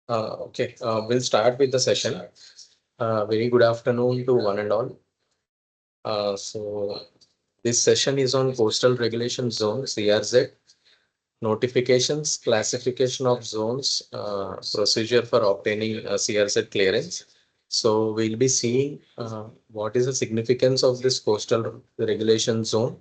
We'll start with the session. Very good afternoon to one and all. So this session is on Coastal Regulation Zone, CRZ, notifications, classification of zones, procedure for obtaining CRZ clearance. So we'll be seeing what is the significance of this Coastal Regulation Zone,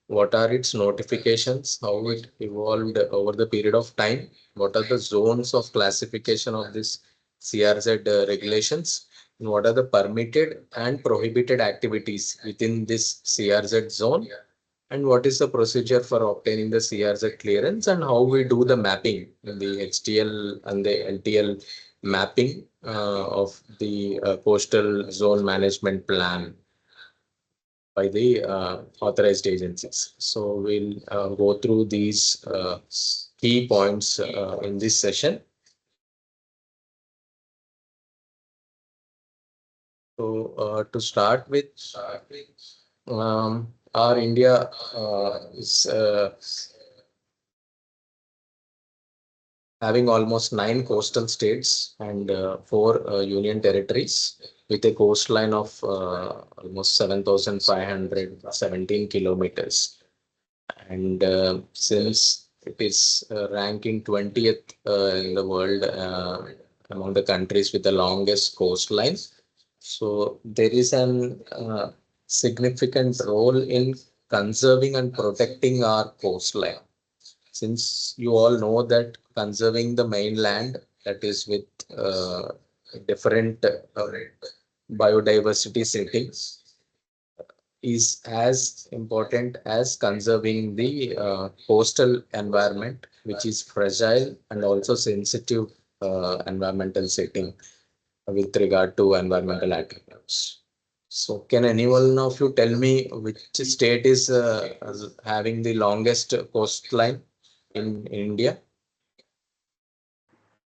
what are its notifications, how it evolved over the period of time, what are the zones of classification of this CRZ regulations, and what are the permitted and prohibited activities within this CRZ zone, and what is the procedure for obtaining the CRZ clearance, and how we do the mapping in the HTL and the LTL mapping of the coastal zone management plan by the authorized agencies. So we'll go through these key points in this session. So to start with, our India is having almost 9 coastal states and 4 union territories with a coastline of almost 7,517 kilometers. And since it is ranking 20th in the world among the countries with the longest coastline, so there is an significant role in conserving and protecting our coastline. Since you all know that conserving the mainland, that is with different biodiversity settings, is as important as conserving the coastal environment, which is fragile and also sensitive environmental setting with regard to environmental attributes. So can anyone of you tell me which state is having the longest coastline in India?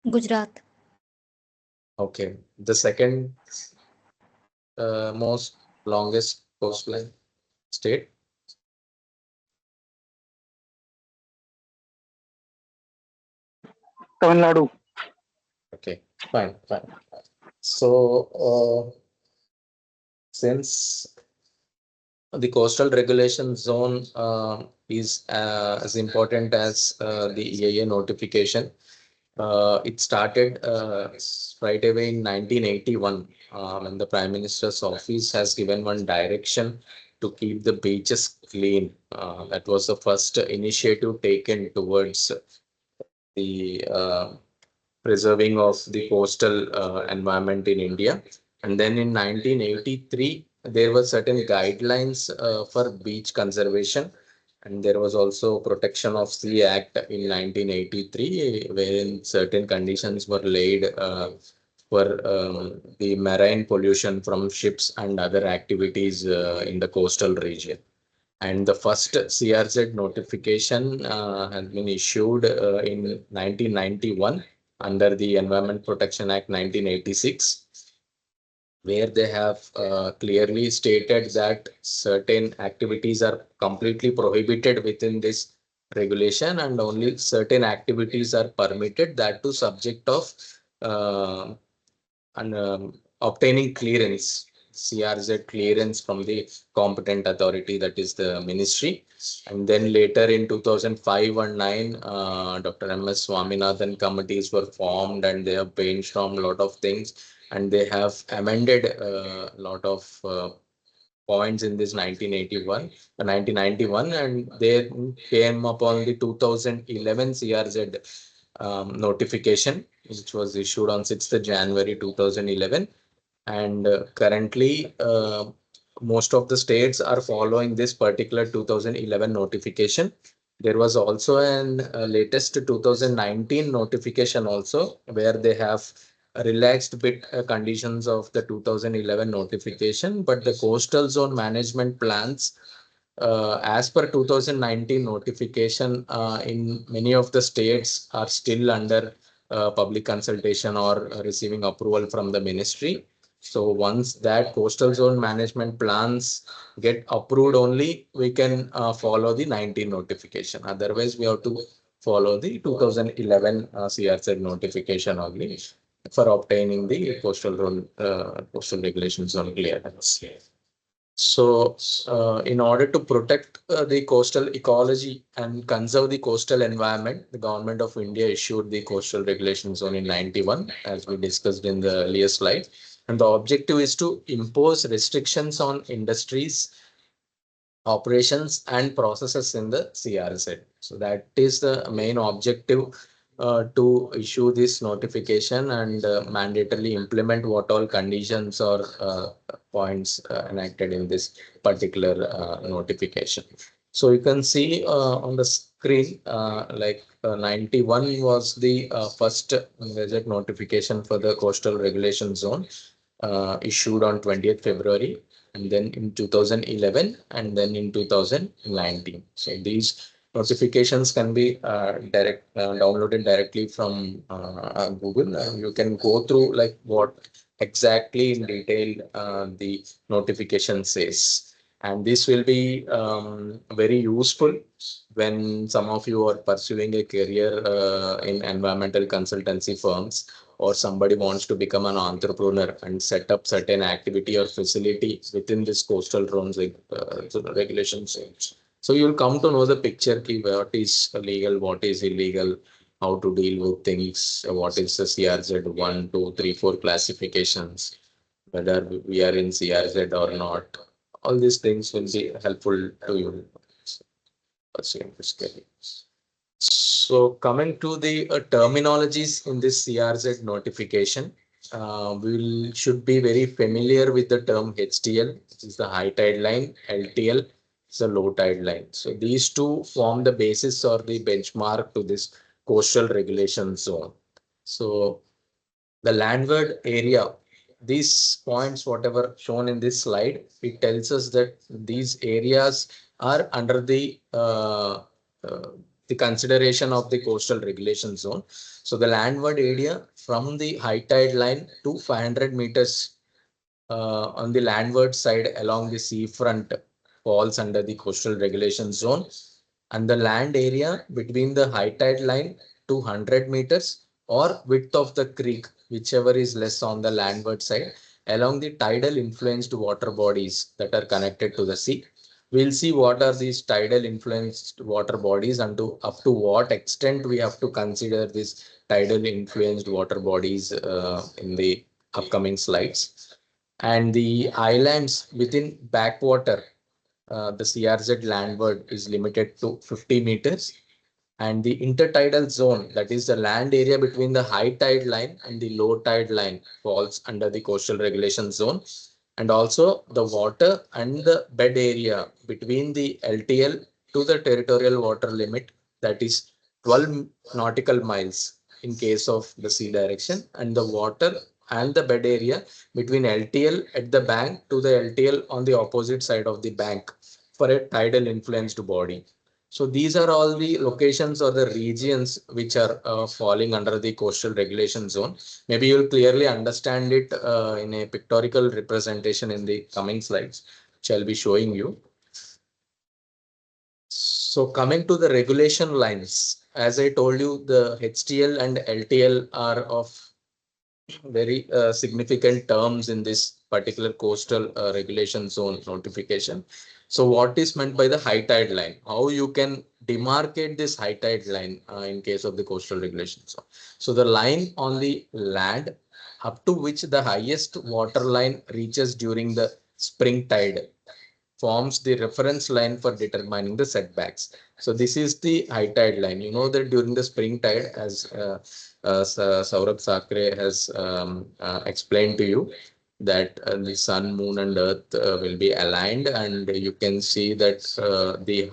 Gujarat. Okay. The second most longest coastline state? Tamil Nadu. Okay, fine. So, since the coastal regulation zone is as important as the EIA notification, it started right away in 1981 when the Prime Minister's office has given one direction to keep the beaches clean. That was the first initiative taken towards the preserving of the coastal environment in India. And then in 1983, there were certain guidelines for beach conservation. And there was also Protection of Sea Act in 1983, wherein certain conditions were laid for the marine pollution from ships and other activities in the coastal region. And the first CRZ notification has been issued in 1991 under the Environment Protection Act 1986, where they have clearly stated that certain activities are completely prohibited within this regulation and only certain activities are permitted, that to subject of uh, and obtaining clearance, CRZ clearance from the competent authority, that is the ministry. And then later in 2005 and 9, Dr. M.S. Swaminathan committees were formed and they have brainstormed a lot of things and they have amended a lot of points in this 1991, and they came upon the 2011 CRZ notification, which was issued on 6th January 2011. And currently, most of the states are following this particular 2011 notification. There was also an latest 2019 notification also, where they have relaxed bit conditions of the 2011 notification, but the coastal zone management plans as per 2019 notification in many of the states are still under public consultation or receiving approval from the ministry. So once that coastal zone management plans get approved, only we can follow the 19 notification. Otherwise, we have to follow the 2011 CRZ notification only for obtaining the coastal regulations on clearance. So, in order to protect the coastal ecology and conserve the coastal environment, the government of India issued the coastal regulation zone in 91, as we discussed in the earlier slide. And the objective is to impose restrictions on industries, operations, and processes in the CRZ. So that is the main objective to issue this notification and mandatorily implement what all conditions or points enacted in this particular notification. So you can see on the screen, 91 was the first gazette notification for the coastal regulation zone issued on 20th February, and then in 2011, and then in 2019. So these notifications can be downloaded directly from Google, and you can go through like what exactly in detail the notification says. And this will be very useful when some of you are pursuing a career in environmental consultancy firms, or somebody wants to become an entrepreneur and set up certain activity or facility within this coastal zones regulations. So you'll come to know the picture key, what is legal, what is illegal, how to deal with things, what is the CRZ 1, 2, 3, 4 classifications, whether we are in CRZ or not. All these things will be helpful to you pursuing this career. So coming to the terminologies in this CRZ notification, we should be very familiar with the term HTL, which is the high tide line, LTL, is the low tide line. So these two form the basis or the benchmark to this coastal regulation zone. So the landward area, these points, whatever shown in this slide, it tells us that these areas are under the consideration of the coastal regulation zone. So the landward area from the high tide line to 500 meters on the landward side along the seafront falls under the coastal regulation zone, and the land area between the high tide line to 100 meters or width of the creek, whichever is less on the landward side, along the tidal influenced water bodies that are connected to the sea. We'll see what are these tidal influenced water bodies and up to what extent we have to consider these tidal influenced water bodies in the upcoming slides. And the islands within backwater, the CRZ landward is limited to 50 meters, and the intertidal zone, that is the land area between the high tide line and the low tide line, falls under the coastal regulation zone. And also the water and the bed area between the LTL to the territorial water limit, that is 12 nautical miles in case of the sea direction, and the water and the bed area between LTL at the bank to the LTL on the opposite side of the bank for a tidal influenced body. So these are all the locations or the regions which are falling under the coastal regulation zone. Maybe you'll clearly understand it in a pictorial representation in the coming slides, which I'll be showing you. So coming to the regulation lines, as I told you, the HTL and LTL are of very significant terms in this particular coastal regulation zone notification. So what is meant by the high tide line? How you can demarcate this high tide line in case of the coastal regulation zone? So the line on the land up to which the highest water line reaches during the spring tide forms the reference line for determining the setbacks. So this is the high tide line. You know that during the spring tide, as Saurabh Sakre has explained to you, that the sun, moon, and earth will be aligned, and you can see that the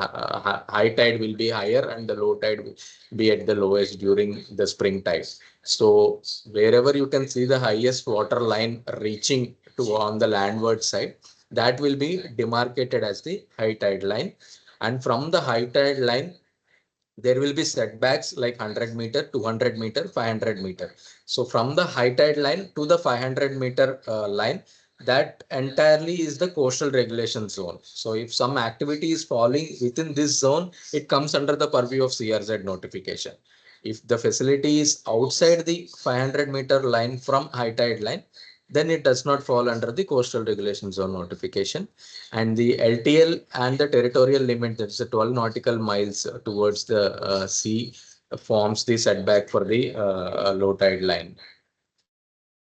high tide will be higher and the low tide will be at the lowest during the spring tide. So wherever you can see the highest water line reaching to on the landward side, that will be demarcated as the high tide line. And from the high tide line, there will be setbacks like 100 meter, 200 meter, 500 meter. So from the high tide line to the 500 meter line, that entirely is the coastal regulation zone. So if some activity is falling within this zone, it comes under the purview of CRZ notification. If the facility is outside the 500-meter line from high tide line, then it does not fall under the coastal regulation zone notification. And the LTL and the territorial limit, that's a 12 nautical miles towards the sea, forms the setback for the low tide line.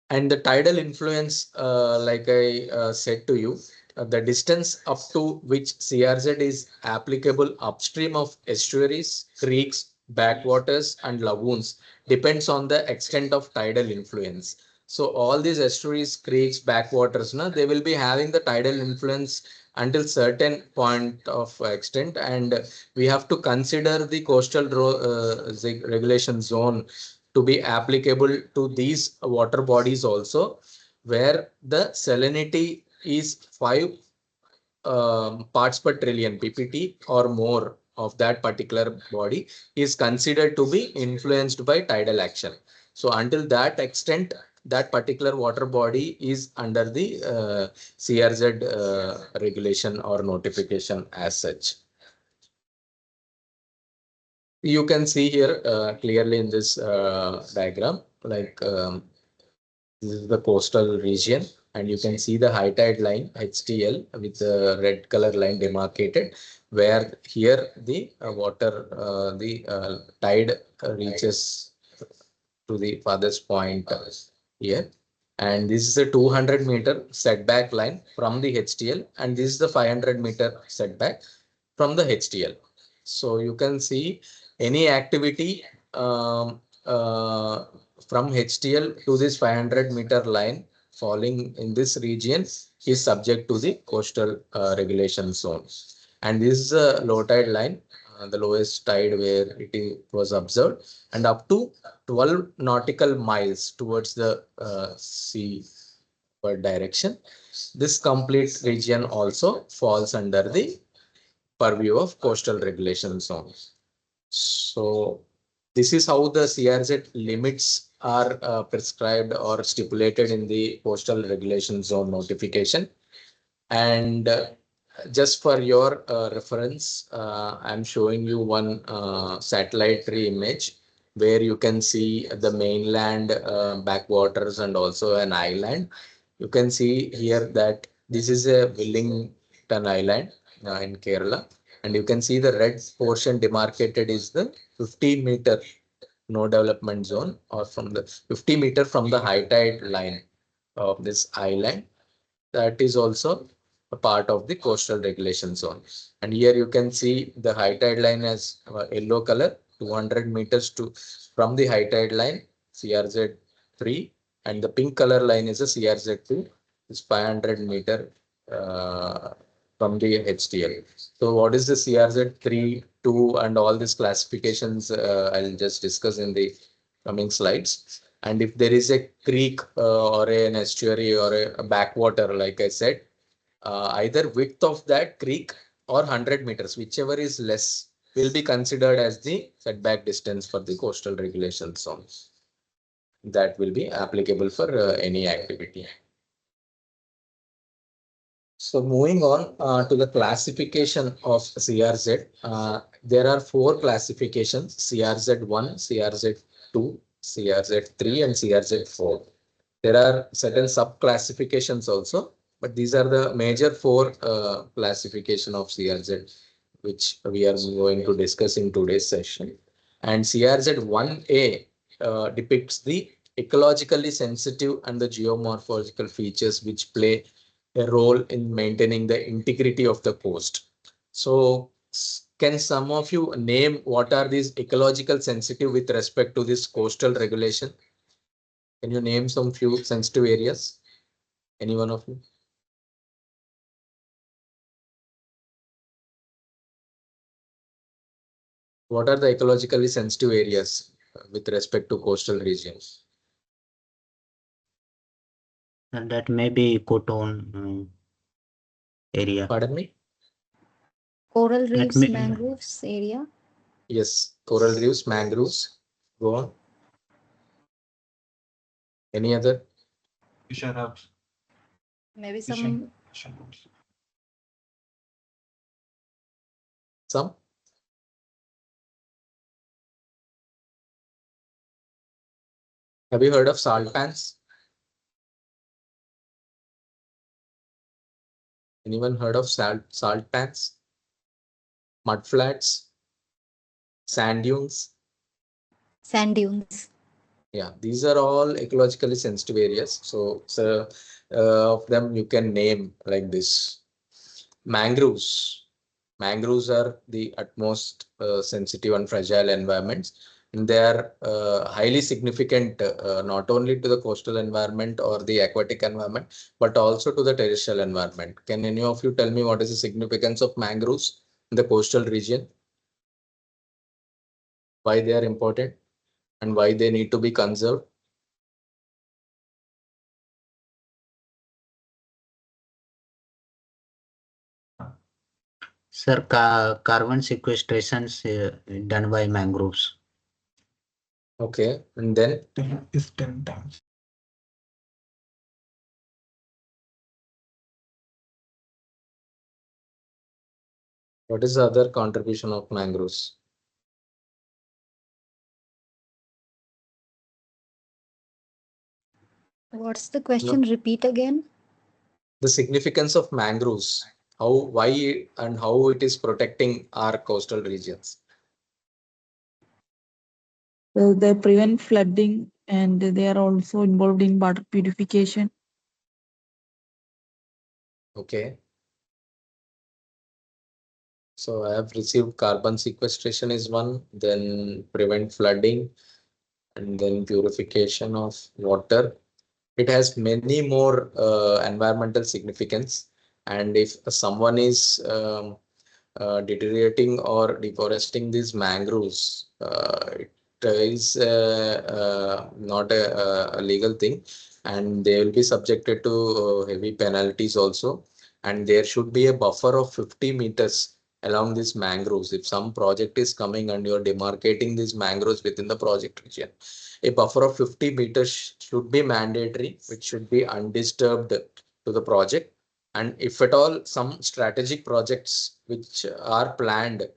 And the tidal influence, like I said to you, the distance up to which CRZ is applicable upstream of estuaries, creeks, backwaters, and lagoons depends on the extent of tidal influence. So all these estuaries, creeks, backwaters, no, they will be having the tidal influence until certain point of extent, and we have to consider the coastal regulation zone to be applicable to these water bodies also, where the salinity is 5 parts per trillion ppt or more of that particular body is considered to be influenced by tidal action. So until that extent, that particular water body is under the CRZ regulation or notification as such. You can see here clearly in this diagram, like this is the coastal region, and you can see the high tide line HTL with the red color line demarcated, where here the water, the tide reaches to the farthest point here. And this is a 200-meter setback line from the HTL, and this is the 500-meter setback from the HTL. So you can see any activity from HTL to this 500-meter line falling in this region is subject to the coastal regulation zone. And this is a low tide line, the lowest tide where was observed, and up to 12 nautical miles towards the sea direction. This complete region also falls under the purview of coastal regulation zone. So this is how the CRZ limits are prescribed or stipulated in the coastal regulation zone notification. And just for your reference, I'm showing you one satellite image where you can see the mainland backwaters and also an island. You can see here that this is a Wellington Island in Kerala, and you can see the red portion demarcated is the 50-meter no development zone, or from the 50-meter from the high tide line of this island. That is also a part of the coastal regulation zone. And here you can see the high tide line as yellow color, 200 meters to from the high tide line, CRZ 3, and the pink color line is a CRZ 2, is 500-meter from the HTL. So what is the CRZ 3, 2, and all these classifications I'll just discuss in the coming slides. And if there is a creek or an estuary or a backwater, like I said, either width of that creek or 100 meters, whichever is less, will be considered as the setback distance for the coastal regulation zones. That will be applicable for any activity. So moving on to the classification of CRZ, there are 4 classifications: CRZ1, CRZ2, CRZ3, and CRZ4. There are certain sub classifications also, but these are the major 4 classification of CRZ, which we are going to discuss in today's session. And CRZ1A depicts the ecologically sensitive and the geomorphological features which play a role in maintaining the integrity of the coast. So can some of you name what are these ecological sensitive with respect to this coastal regulation? Can you name some few sensitive areas? Any one of you? What are the ecologically sensitive areas with respect to coastal regions? And that may be Coton area. Pardon me? Coral reefs, mangroves area. Yes, coral reefs, mangroves. Go on. Any other? Fisher hubs. Maybe some Some? Have you heard of salt pans? Anyone heard of salt pans? Mud flats? Sand dunes? sand dunes. Yeah, these are all ecologically sensitive areas. So of them you can name like this. Mangroves. Mangroves are the utmost sensitive and fragile environments. And they are highly significant not only to the coastal environment or the aquatic environment, but also to the terrestrial environment. Can any of you tell me what is the significance of mangroves in the coastal region? Why they are important and why they need to be conserved? Sir, carbon sequestration done by mangroves. Okay, and then is 10 times. what is the other contribution of mangroves? What's the question? Repeat again. The significance of mangroves, why and how it is protecting our coastal regions. They prevent flooding and they are also involved in water purification. Okay. So I have received carbon sequestration is one, then prevent flooding, and then purification of water. It has many more environmental significance. And if someone is deteriorating or deforesting these mangroves, it is not a legal thing, and they will be subjected to heavy penalties also. And there should be a buffer of 50 meters along these mangroves. If some project is coming and you're demarcating these mangroves within the project region, a buffer of 50 meters should be mandatory, which should be undisturbed to the project. And if at all some strategic projects which are planned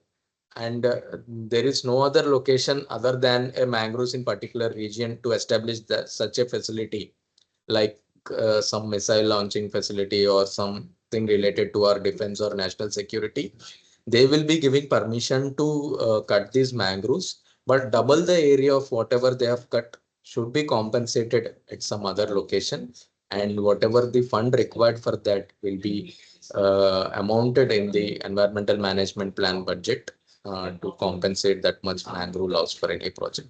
and there is no other location other than a mangroves in particular region to establish such a facility, like some missile launching facility or something related to our defense or national security, they will be giving permission to cut these mangroves, but double the area of whatever they have cut should be compensated at some other location, and whatever the fund required for that will be amounted in the environmental management plan budget to compensate that much mangrove loss for any project.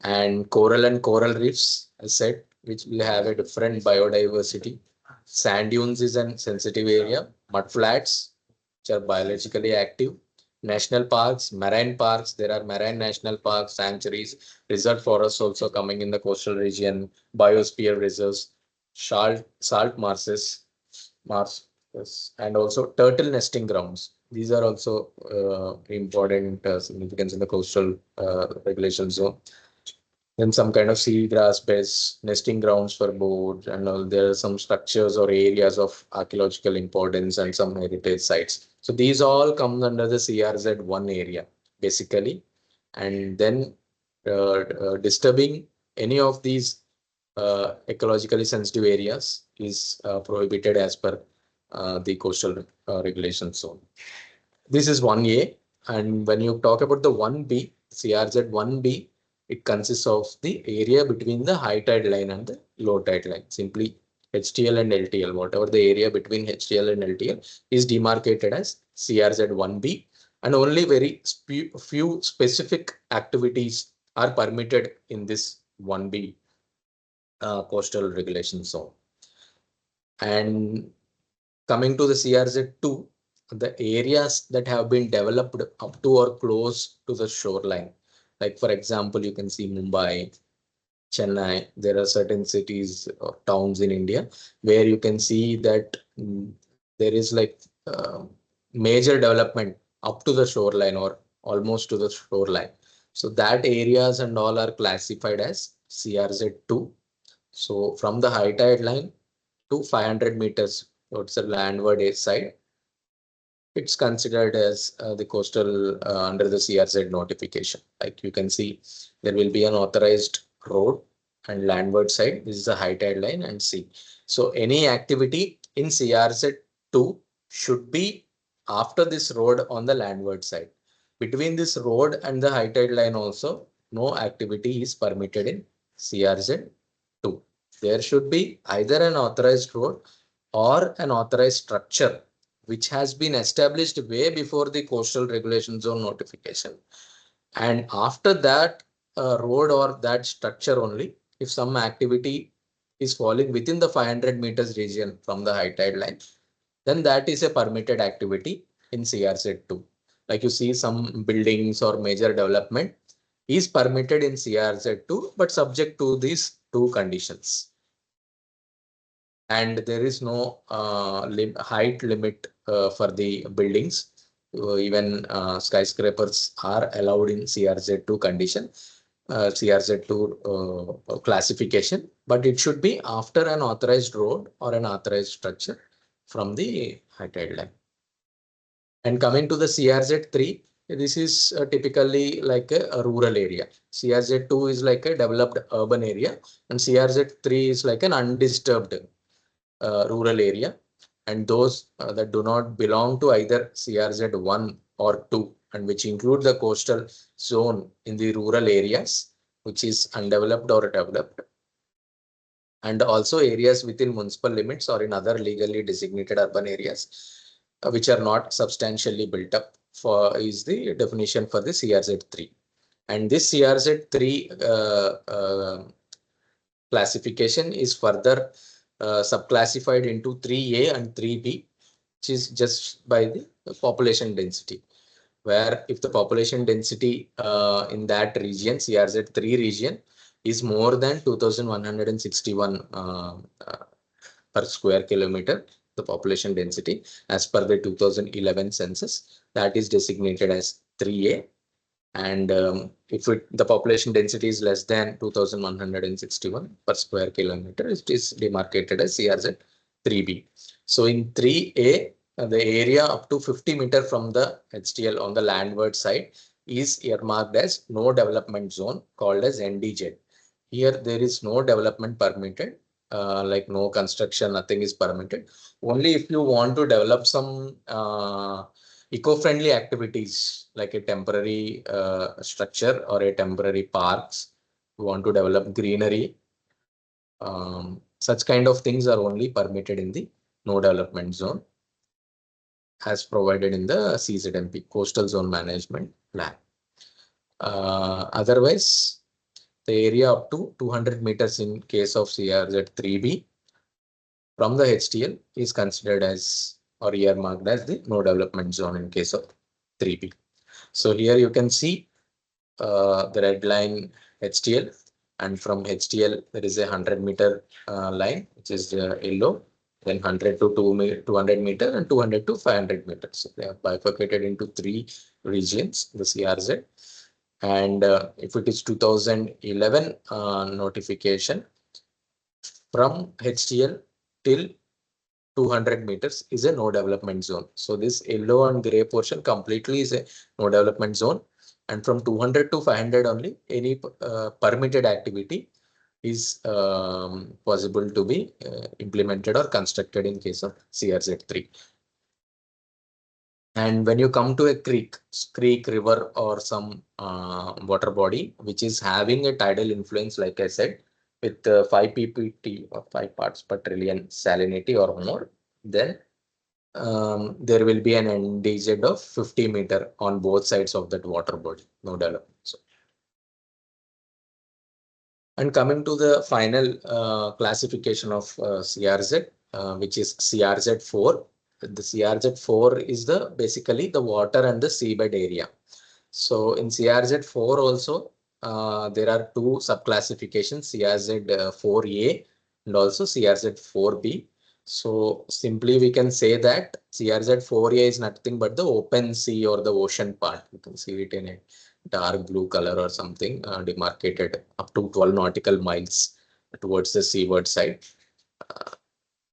And coral reefs, I said, which will have a different biodiversity. Sand dunes is a sensitive area. Mud flats, which are biologically active. National parks, marine parks. There are marine national parks, sanctuaries, reserve forests also coming in the coastal region, biosphere reserves, salt marshes, yes, and also turtle nesting grounds. These are also important significance in the coastal regulation zone. Then some kind of sea grass beds, nesting grounds for birds, and all. There are some structures or areas of archaeological importance and some heritage sites. So these all come under the CRZ one area basically, and then disturbing any of these ecologically sensitive areas is prohibited as per the coastal regulation zone. This is 1A. And when you talk about the 1B, CRZ 1B, it consists of the area between the high tide line and the low tide line. Simply HTL and LTL, whatever the area between HTL and LTL is demarcated as CRZ 1B. And only very few specific activities are permitted in this 1B coastal regulation zone. And coming to the CRZ2, the areas that have been developed up to or close to the shoreline. Like for example, you can see Mumbai, Chennai. There are certain cities or towns in India where you can see that there is like major development up to the shoreline or almost to the shoreline. So that areas and all are classified as CRZ2. So from the high tide line to 500 meters towards the landward side, it's considered as the coastal under the CRZ notification. Like you can see, there will be an authorized road and landward side. This is the high tide line and sea. So any activity in CRZ 2 should be after this road on the landward side. Between this road and the high tide line also, no activity is permitted in CRZ 2. There should be either an authorized road or an authorized structure which has been established way before the coastal regulation zone notification. And after that road or that structure only, if some activity is falling within the 500 meters region from the high tide line, then that is a permitted activity in CRZ2. Like you see, some buildings or major development is permitted in CRZ2, but subject to these two conditions. And there is no height limit for the buildings. Even skyscrapers are allowed in CRZ2 condition, CRZ2 classification, but it should be after an authorized road or an authorized structure from the high tide line. And coming to the CRZ3, this is typically like a rural area. CRZ2 is like a developed urban area, and CRZ3 is like an undisturbed rural area, and those that do not belong to either CRZ1 or 2, and which include the coastal zone in the rural areas, which is undeveloped or developed, and also areas within municipal limits or in other legally designated urban areas, which are not substantially built up, for is the definition for the CRZ3. And this CRZ3 classification is further subclassified into 3A and 3B, which is just by the population density, where if the population density in that region, CRZ3 region, is more than 2,161 per square kilometer, the population density as per the 2011 census, that is designated as 3A. And if the population density is less than 2,161 per square kilometer, it is demarcated as CRZ 3B. So in 3A, the area up to 50 meter from the HTL on the landward side is earmarked as no development zone, called as NDZ. Here there is no development permitted, like no construction, nothing is permitted. Only if you want to develop some eco-friendly activities like a temporary structure or a temporary parks, you want to develop greenery, such kind of things are only permitted in the no development zone as provided in the CZMP, Coastal Zone Management Plan. Otherwise, the area up to 200 meters in case of CRZ 3B from the HTL is considered as or earmarked as the no development zone in case of 3B. So here you can see the red line HTL, and from HTL there is a 100 meter line, which is yellow, then 100 to 200 meter and 200 to 500 meters. So they are bifurcated into three regions, the CRZ. And if it is 2011 notification, from HTL till 200 meters is a no development zone. So this yellow and gray portion completely is a no development zone. And from 200 to 500 only, any permitted activity is possible to be implemented or constructed in case of CRZ3. And when you come to a creek, river, or some water body which is having a tidal influence, like I said, with 5 ppt or 5 parts per trillion salinity or more, then there will be an NDZ of 50 meter on both sides of that water body, no development. So, and coming to the final classification of CRZ, which is CRZ4. The CRZ4 is the basically the water and the seabed area. So in CRZ4 also there are two subclassifications, CRZ4A and also CRZ4B. So simply we can say that CRZ4A is nothing but the open sea or the ocean part. You can see it in a dark blue color or something, demarcated up to 12 nautical miles towards the seaward side.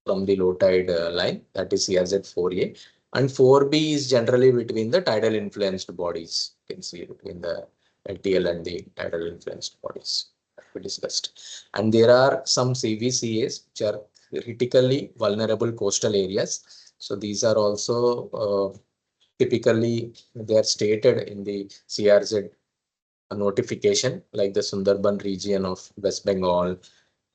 from the low tide line, that is CRZ 4A. And 4B is generally between the tidal influenced bodies. You can see between the LTL and the tidal influenced bodies that we discussed. And there are some CVCAs which are critically vulnerable coastal areas. So these are also typically they are stated in the CRZ notification, like the Sundarban region of West Bengal,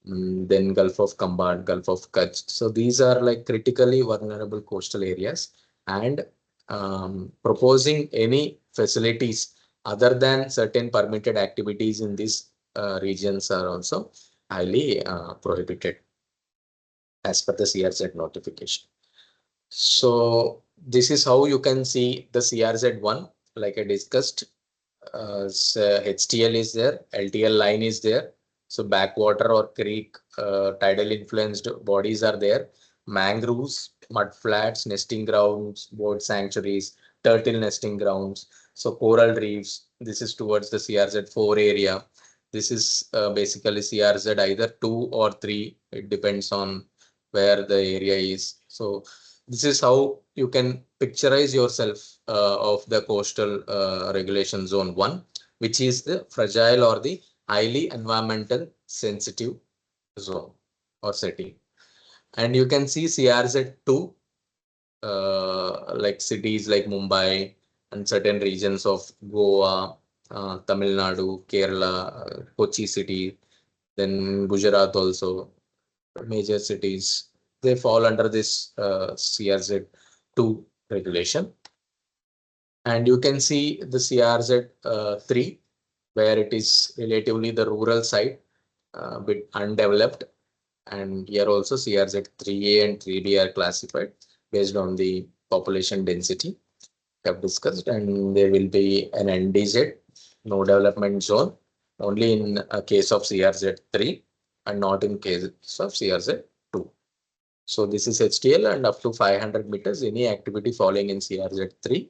then Gulf of Cambodge, Gulf of Kutch. So these are like critically vulnerable coastal areas, and proposing any facilities other than certain permitted activities in these regions are also highly prohibited as per the CRZ notification. So this is how you can see the CRZ1, like I discussed. So HTL is there, LTL line is there. So backwater or creek, tidal influenced bodies are there. Mangroves, mud flats, nesting grounds, bird sanctuaries, turtle nesting grounds. So coral reefs. This is towards the CRZ4 area. This is basically CRZ either 2 or 3. It depends on where the area is. So this is how you can picturize yourself of the coastal regulation zone 1, which is the fragile or the highly environmental sensitive zone or setting. And you can see CRZ2, like cities like Mumbai and certain regions of Goa, Tamil Nadu, Kerala, Kochi city, then Gujarat also, major cities, they fall under this CRZ2 regulation. And you can see the CRZ3, where it is relatively the rural side, bit undeveloped. And here also CRZ3A and 3B are classified based on the population density we have discussed. And there will be an NDZ, no development zone, only in a case of CRZ3 and not in case of CRZ2. So this is HTL, and up to 500 meters, any activity falling in CRZ3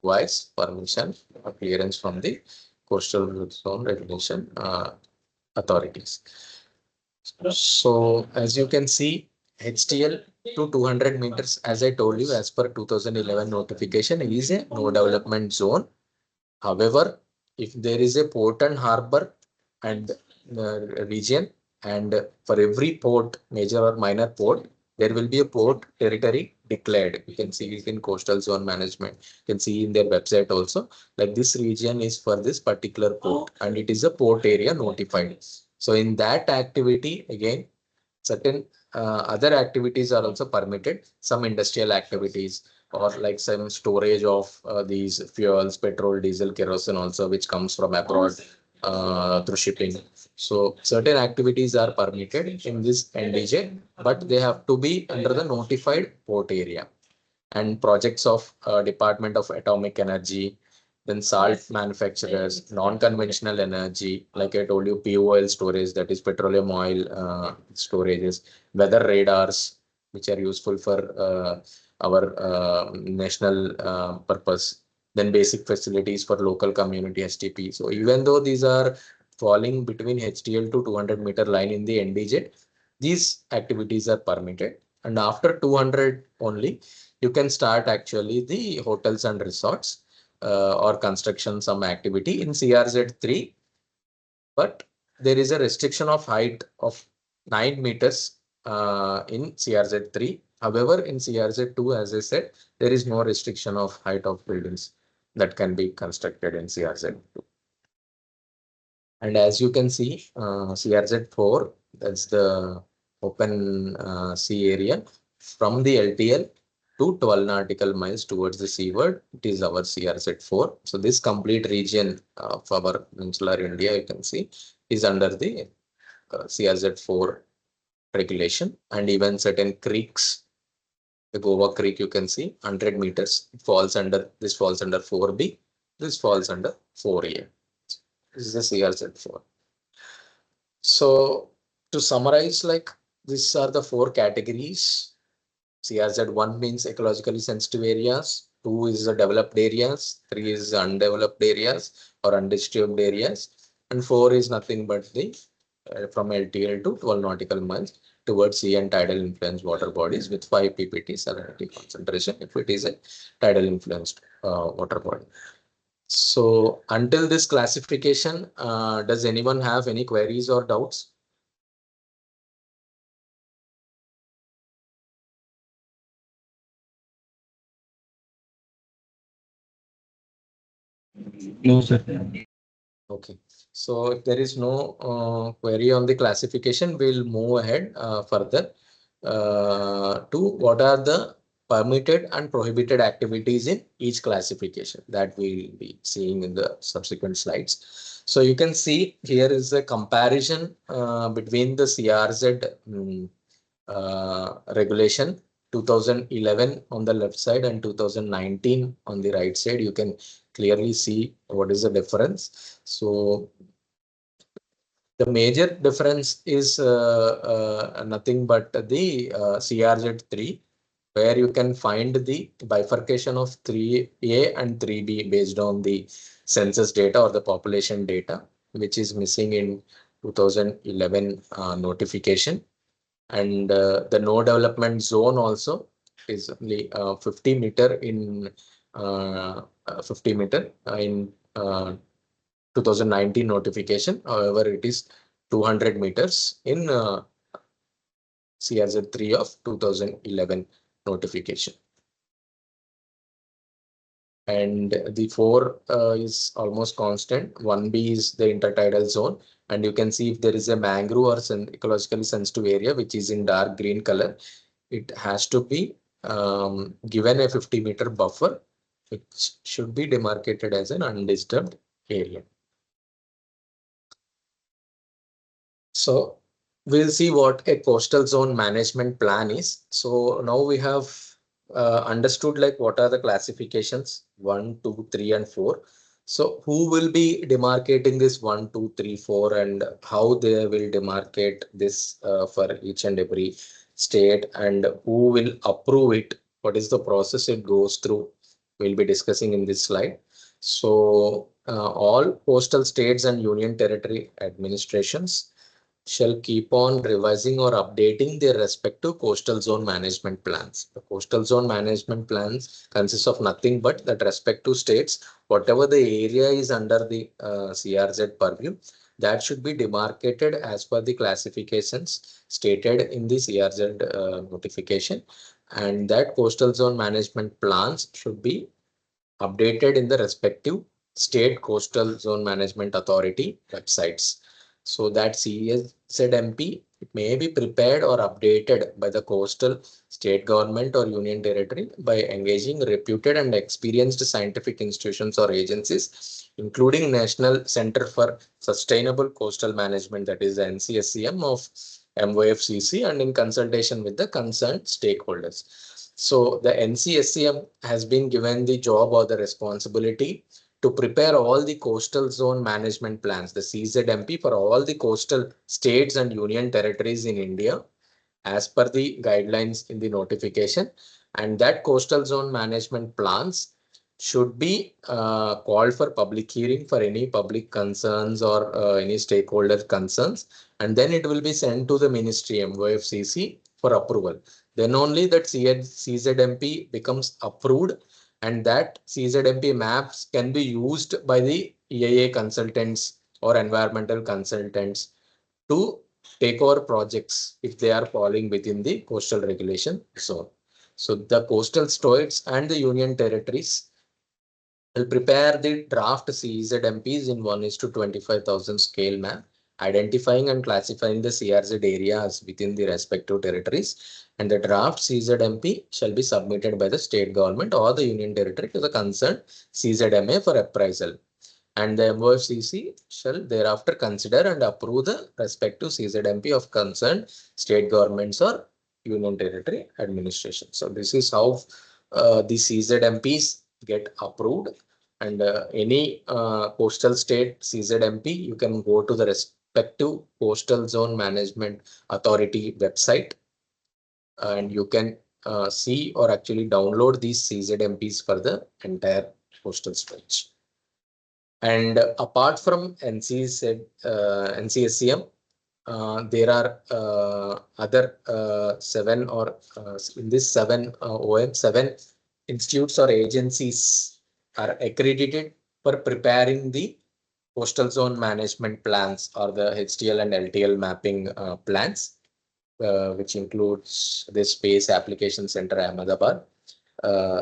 requires permission or clearance from the coastal zone regulation authorities. So as you can see, HTL to 200 meters, as I told you, as per 2011 notification, is a no development zone. However, if there is a port and harbor and region, and for every port, major or minor port, there will be a port territory declared. You can see it in coastal zone management. You can see in their website also, like this region is for this particular port, and it is a port area notified. So in that activity, again, certain other activities are also permitted, some industrial activities, or like some storage of these fuels, petrol, diesel, kerosene also, which comes from abroad through shipping. So certain activities are permitted in this NDJ, but they have to be under the notified port area. And projects of Department of Atomic Energy, then salt manufacturers, non-conventional energy, like I told you, POL storage, that is petroleum oil storages, weather radars, which are useful for our national purpose, then basic facilities for local community STP. So even though these are falling between HTL to 200-meter line in the NDJ, these activities are permitted. And after 200 only, you can start actually the hotels and resorts or construction some activity in CRZ3, but there is a restriction of height of 9 meters in CRZ3. However, in CRZ2, as I said, there is no restriction of height of buildings that can be constructed in CRZ2. And as you can see, CRZ4, that's the open sea area from the LTL to 12 nautical miles towards the seaward, it is our CRZ4. So this complete region of our peninsular India, you can see, is under the CRZ4 regulation. And even certain creeks, the Goa Creek, you can see 100 meters falls under, this falls under 4B, this falls under 4A. This is the CRZ4. So to summarize, like these are the 4 categories. CRZ1 means ecologically sensitive areas, 2 is the developed areas, 3 is undeveloped areas or undisturbed areas, and 4 is nothing but the from LTL to 12 nautical miles towards sea and tidal influenced water bodies with 5 ppt salinity concentration if it is a tidal influenced water body. So until this classification, does anyone have any queries or doubts? No, sir. Okay, so if there is no query on the classification, we'll move ahead further to what are the permitted and prohibited activities in each classification that we'll be seeing in the subsequent slides. So you can see here is a comparison between the CRZ regulation 2011 on the left side and 2019 on the right side. You can clearly see what is the difference. So the major difference is nothing but the CRZ3, where you can find the bifurcation of 3A and 3B based on the census data or the population data, which is missing in 2011 notification. And the no development zone also is only 50 meter in 50 meter in 2019 notification. However, it is 200 meters in CRZ3 of 2011 notification. And the 4 is almost constant. 1B is the intertidal zone. And you can see if there is a mangrove or ecologically sensitive area, which is in dark green color, it has to be given a 50-meter buffer, which should be demarcated as an undisturbed area. So we'll see what a coastal zone management plan is. So now we have understood like what are the classifications 1, 2, 3, and 4. So who will be demarcating this 1, 2, 3, 4, and how they will demarcate this for each and every state, and who will approve it? What is the process it goes through? We'll be discussing in this slide. So all coastal states and union territory administrations shall keep on revising or updating their respective coastal zone management plans. The coastal zone management plans consist of nothing but that respective states, whatever the area is under the CRZ purview, that should be demarcated as per the classifications stated in the CRZ notification. And that coastal zone management plans should be updated in the respective state coastal zone management authority websites. So that CZMP may be prepared or updated by the coastal state government or union territory by engaging reputed and experienced scientific institutions or agencies, including National Center for Sustainable Coastal Management, that is the NCSCM of MOFCC, and in consultation with the concerned stakeholders. So the NCSCM has been given the job or the responsibility to prepare all the coastal zone management plans, the CZMP, for all the coastal states and union territories in India as per the guidelines in the notification. And that coastal zone management plans should be called for public hearing for any public concerns or any stakeholder concerns. And then it will be sent to the ministry, MOFCC, for approval. Then only that CZMP becomes approved, and that CZMP maps can be used by the EIA consultants or environmental consultants to take over projects if they are falling within the coastal regulation zone. So the coastal states and the union territories will prepare the draft CZMPs in 1:25,000 scale map, identifying and classifying the CRZ areas within the respective territories, and the draft CZMP shall be submitted by the state government or the union territory to the concerned CZMA for appraisal. And the MOFCC shall thereafter consider and approve the respective CZMP of concerned state governments or union territory administration. So this is how the CZMPs get approved. And any coastal state CZMP, you can go to the respective coastal zone management authority website, and you can see or actually download these CZMPs for the entire coastal stretch. And apart from NCSCM, there are other 7 or in this 7 7 institutes or agencies are accredited for preparing the coastal zone management plans or the HTL and LTL mapping plans, which includes the Space Application Center Ahmedabad,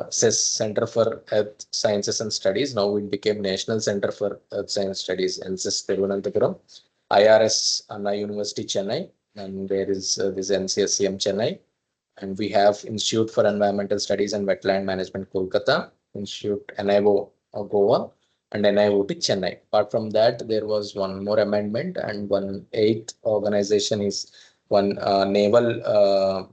CES Center for Earth Sciences and Studies. Now it became National Center for Earth Science Studies, NCES Thiruvananthapuram, IRS Anna University Chennai, and there is this NCSCM Chennai, and we have Institute for Environmental Studies and Wetland Management Kolkata, Institute NIO Goa, and NIOT Chennai. Apart from that, there was one more amendment, and one eighth organization is one naval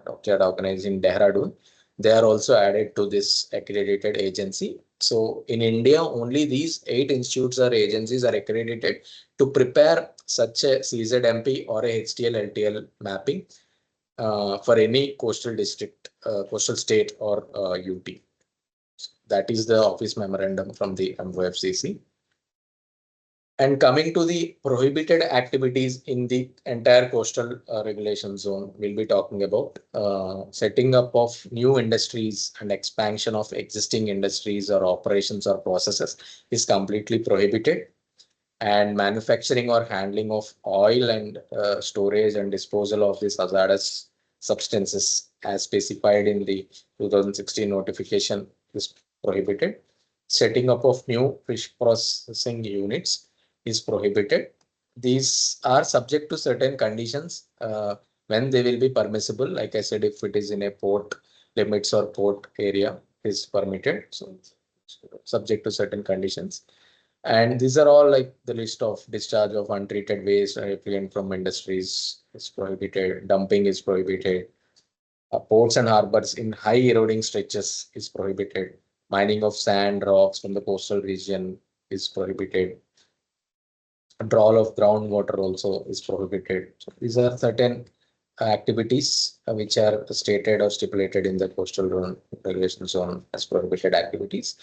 doctorate organization in Dehradun. They are also added to this accredited agency. So in India, only these 8 institutes or agencies are accredited to prepare such a CZMP or a HTL LTL mapping for any coastal district, coastal state or UT. That is the office memorandum from the MOFCC. And coming to the prohibited activities in the entire coastal regulation zone, we'll be talking about setting up of new industries and expansion of existing industries or operations or processes is completely prohibited. And manufacturing or handling of oil and storage and disposal of these hazardous substances as specified in the 2016 notification is prohibited. Setting up of new fish processing units is prohibited. These are subject to certain conditions when they will be permissible. Like I said, if it is in a port limits or port area is permitted. So subject to certain conditions. And these are all like the list of discharge of untreated waste or effluent from industries is prohibited. Dumping is prohibited. Ports and harbors in high eroding stretches is prohibited. Mining of sand, rocks from the coastal region is prohibited. Drawal of groundwater also is prohibited. So these are certain activities which are stated or stipulated in the coastal regulation zone as prohibited activities.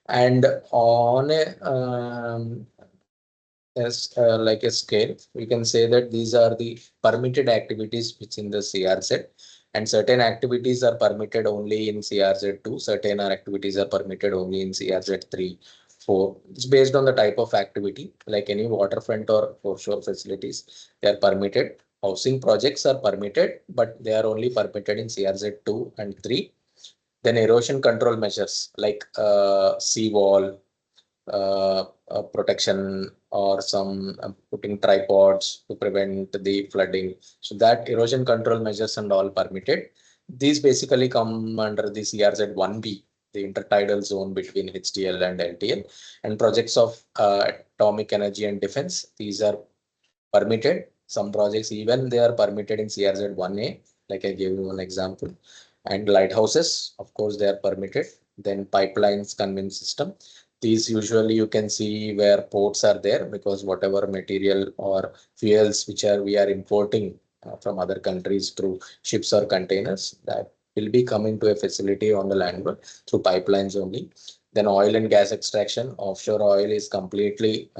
And on a as like a scale, we can say that these are the permitted activities which in the CRZ, and certain activities are permitted only in CRZ2, certain activities are permitted only in CRZ3, 4. It's based on the type of activity, like any waterfront or foreshore facilities, they are permitted. Housing projects are permitted, but they are only permitted in CRZ2 and 3. Then erosion control measures like seawall, protection, or some putting tripods to prevent the flooding. So that erosion control measures and all permitted. These basically come under the CRZ 1B, the intertidal zone between HTL and LTL, and projects of atomic energy and defense. These are permitted. Some projects even they are permitted in CRZ 1A, like I gave you one example. And lighthouses, of course, they are permitted. Then pipelines, conveyance system. These usually you can see where ports are there, because whatever material or fuels which we are importing from other countries through ships or containers, that will be coming to a facility on the land through pipelines only. Then oil and gas extraction, offshore oil is completely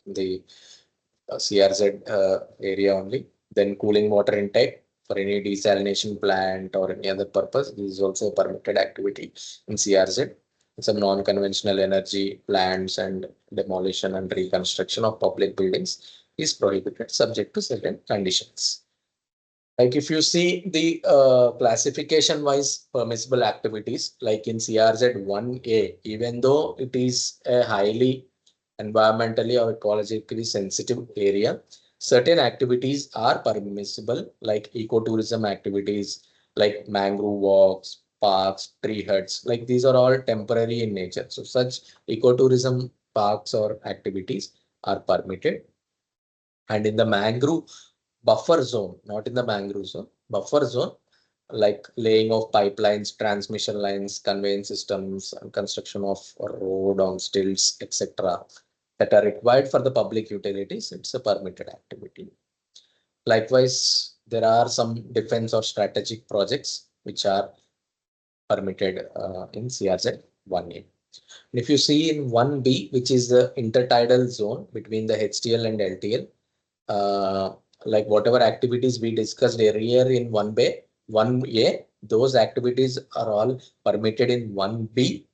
the CRZ area only. Then cooling water intake for any desalination plant or any other purpose, this is also a permitted activity in CRZ. Some non-conventional energy plants and demolition and reconstruction of public buildings is prohibited subject to certain conditions. Like if you see the classification wise permissible activities, like in CRZ 1A, even though it is a highly environmentally or ecologically sensitive area, certain activities are permissible, like ecotourism activities, like mangrove walks, parks, tree huts, like these are all temporary in nature. So such ecotourism parks or activities are permitted. And in the mangrove buffer zone, not in the mangrove zone, buffer zone, like laying of pipelines, transmission lines, conveyance systems, and construction of a road on stilts, etc., that are required for the public utilities, it's a permitted activity. Likewise, there are some defense or strategic projects which are permitted in CRZ 1A. If you see in 1B, which is the intertidal zone between the HTL and LTL, like whatever activities we discussed earlier in 1A, those activities are all permitted in 1B,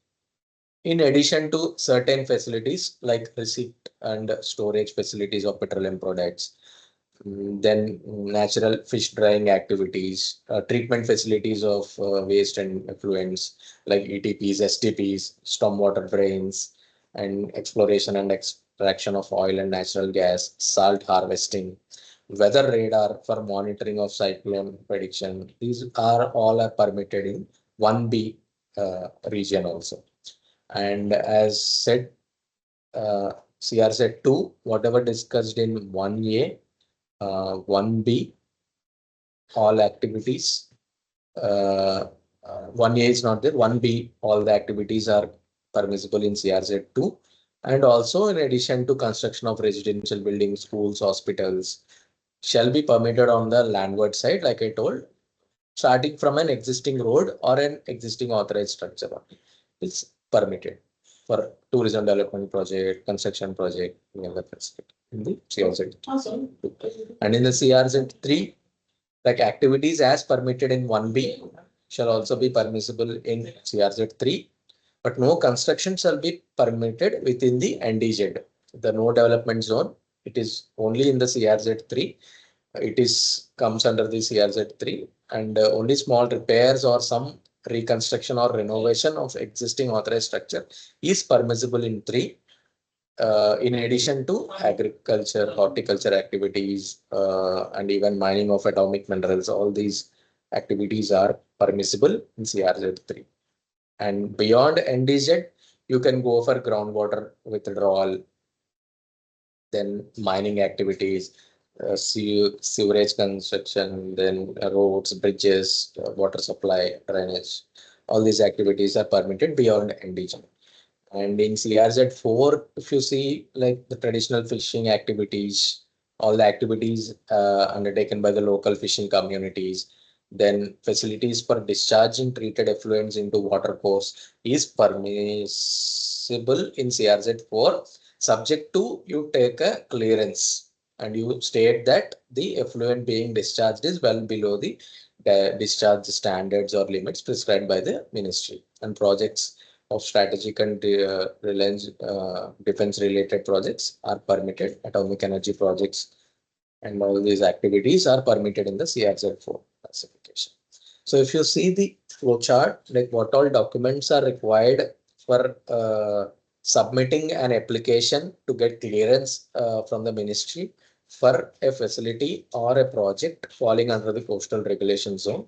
in addition to certain facilities like receipt and storage facilities of petroleum products. Then natural fish drying activities, treatment facilities of waste and effluents like ETPs, STPs, stormwater drains, and exploration and extraction of oil and natural gas, salt harvesting, weather radar for monitoring of cyclone prediction. These are all are permitted in 1B region also. And as said, CRZ 2, whatever discussed in 1A, 1B, all activities. 1A is not there. 1B, all the activities are permissible in CRZ 2. And also, in addition to construction of residential buildings, schools, hospitals, shall be permitted on the landward side, like I told, starting from an existing road or an existing authorized structure. It's permitted for tourism development project, construction project, in the CRZ. And in the CRZ 3, like activities as permitted in 1B shall also be permissible in CRZ 3, but no construction shall be permitted within the NDZ, the no development zone. It is only in the CRZ 3. It is comes under the CRZ 3, and only small repairs or some reconstruction or renovation of existing authorized structure is permissible in 3. In addition to agriculture, horticulture activities, and even mining of atomic minerals, all these activities are permissible in CRZ 3. And beyond NDZ, you can go for groundwater withdrawal, then mining activities, sewerage construction, then roads, bridges, water supply, drainage. All these activities are permitted beyond NDZ. And in CRZ 4, if you see like the traditional fishing activities, all the activities undertaken by the local fishing communities, then facilities for discharging treated effluents into watercourse is permissible in CRZ 4, subject to you take a clearance and you state that the effluent being discharged is well below the discharge standards or limits prescribed by the ministry. And projects of strategic and defense related projects are permitted. Atomic energy projects and all these activities are permitted in the CRZ4 classification. So if you see the flow chart, like what all documents are required for submitting an application to get clearance from the ministry for a facility or a project falling under the coastal regulation zone.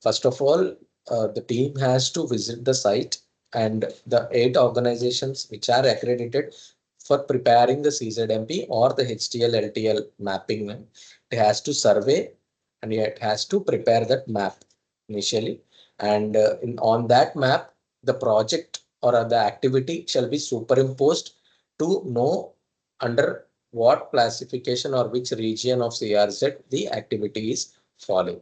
First of all, the team has to visit the site, and the 8 organizations which are accredited for preparing the CZMP or the HTL LTL mapping, it has to survey and it has to prepare that map initially. And on that map, the project or the activity shall be superimposed to know under what classification or which region of CRZ the activity is falling.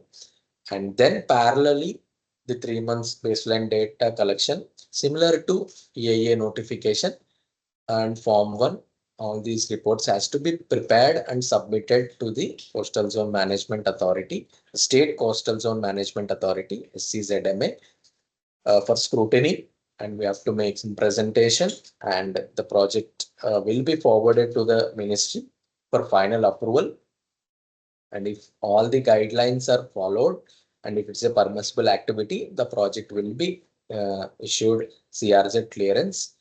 And then parallelly, the 3 months baseline data collection, similar to EIA notification and Form 1, all these reports has to be prepared and submitted to the Coastal Zone Management Authority, State Coastal Zone Management Authority, SCZMA, for scrutiny. And we have to make some presentation, and the project will be forwarded to the ministry for final approval. And if all the guidelines are followed, and if it's a permissible activity, the project will be issued CRZ clearance,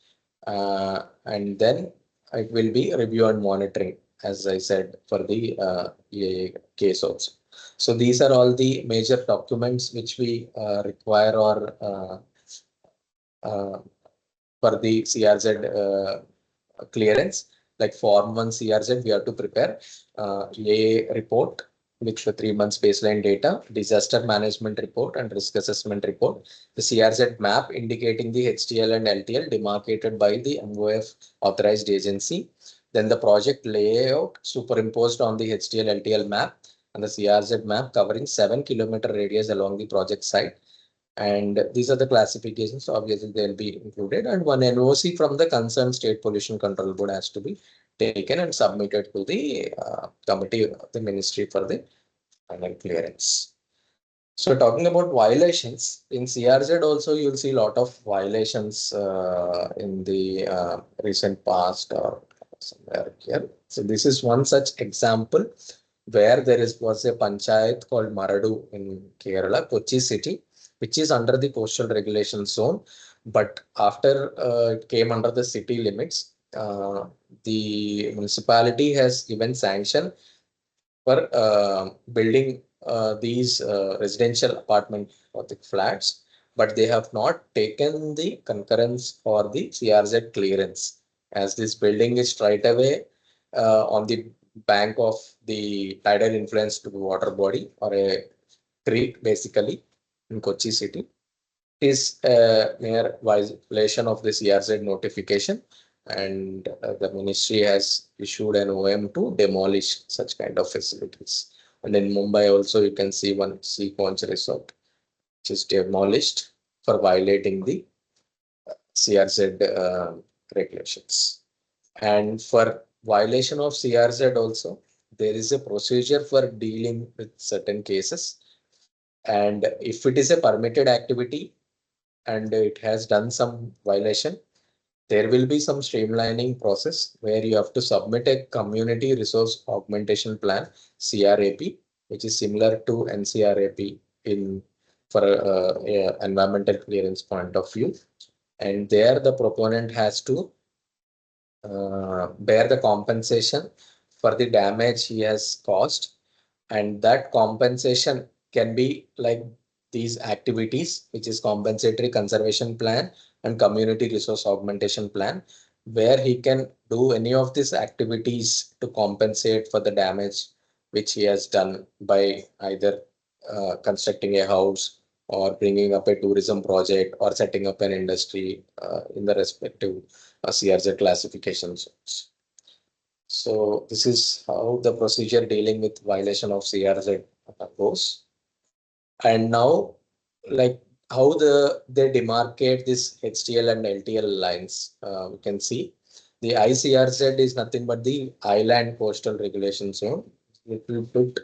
and then it will be review and monitoring, as I said, for the EIA case also. So these are all the major documents which we require or for the CRZ clearance. Like Form 1 CRZ, we have to prepare EIA report with the 3 months baseline data, disaster management report, and risk assessment report. The CRZ map indicating the HTL and LTL demarcated by the MOF authorized agency. Then the project layout superimposed on the HTL LTL map and the CRZ map covering 7 kilometer radius along the project site. And these are the classifications, so obviously they'll be included, and one NOC from the concerned state pollution control board has to be taken and submitted to the committee of the ministry for the final clearance. So talking about violations, in CRZ also you'll see a lot of violations in the recent past or somewhere here. So this is one such example where was a panchayat called Maradu in Kerala, Kochi city, which is under the coastal regulation zone. But after it came under the city limits, the municipality has given sanction for building these residential apartment or the flats, but they have not taken the concurrence for the CRZ clearance, as this building is right away on the bank of the tidal influenced water body or a creek basically in Kochi city. Is a mere violation of the CRZ notification, and the ministry has issued an OM to demolish such kind of facilities. And in Mumbai also you can see one Seaconch resort which is demolished for violating the CRZ regulations. And for violation of CRZ also, there is a procedure for dealing with certain cases. And if it is a permitted activity and it has done some violation, there will be some streamlining process where you have to submit a community resource augmentation plan, CRAP, which is similar to NCRAP in for environmental clearance point of view. And there the proponent has to bear the compensation for the damage he has caused, and that compensation can be like these activities, which is compensatory conservation plan and community resource augmentation plan, where he can do any of these activities to compensate for the damage which he has done by either constructing a house or bringing up a tourism project or setting up an industry in the respective CRZ classification zones. So this is how the procedure dealing with violation of CRZ goes. And now, like how they demarcate this HTL and LTL lines, we can see the ICRZ is nothing but the island coastal regulation zone. It will put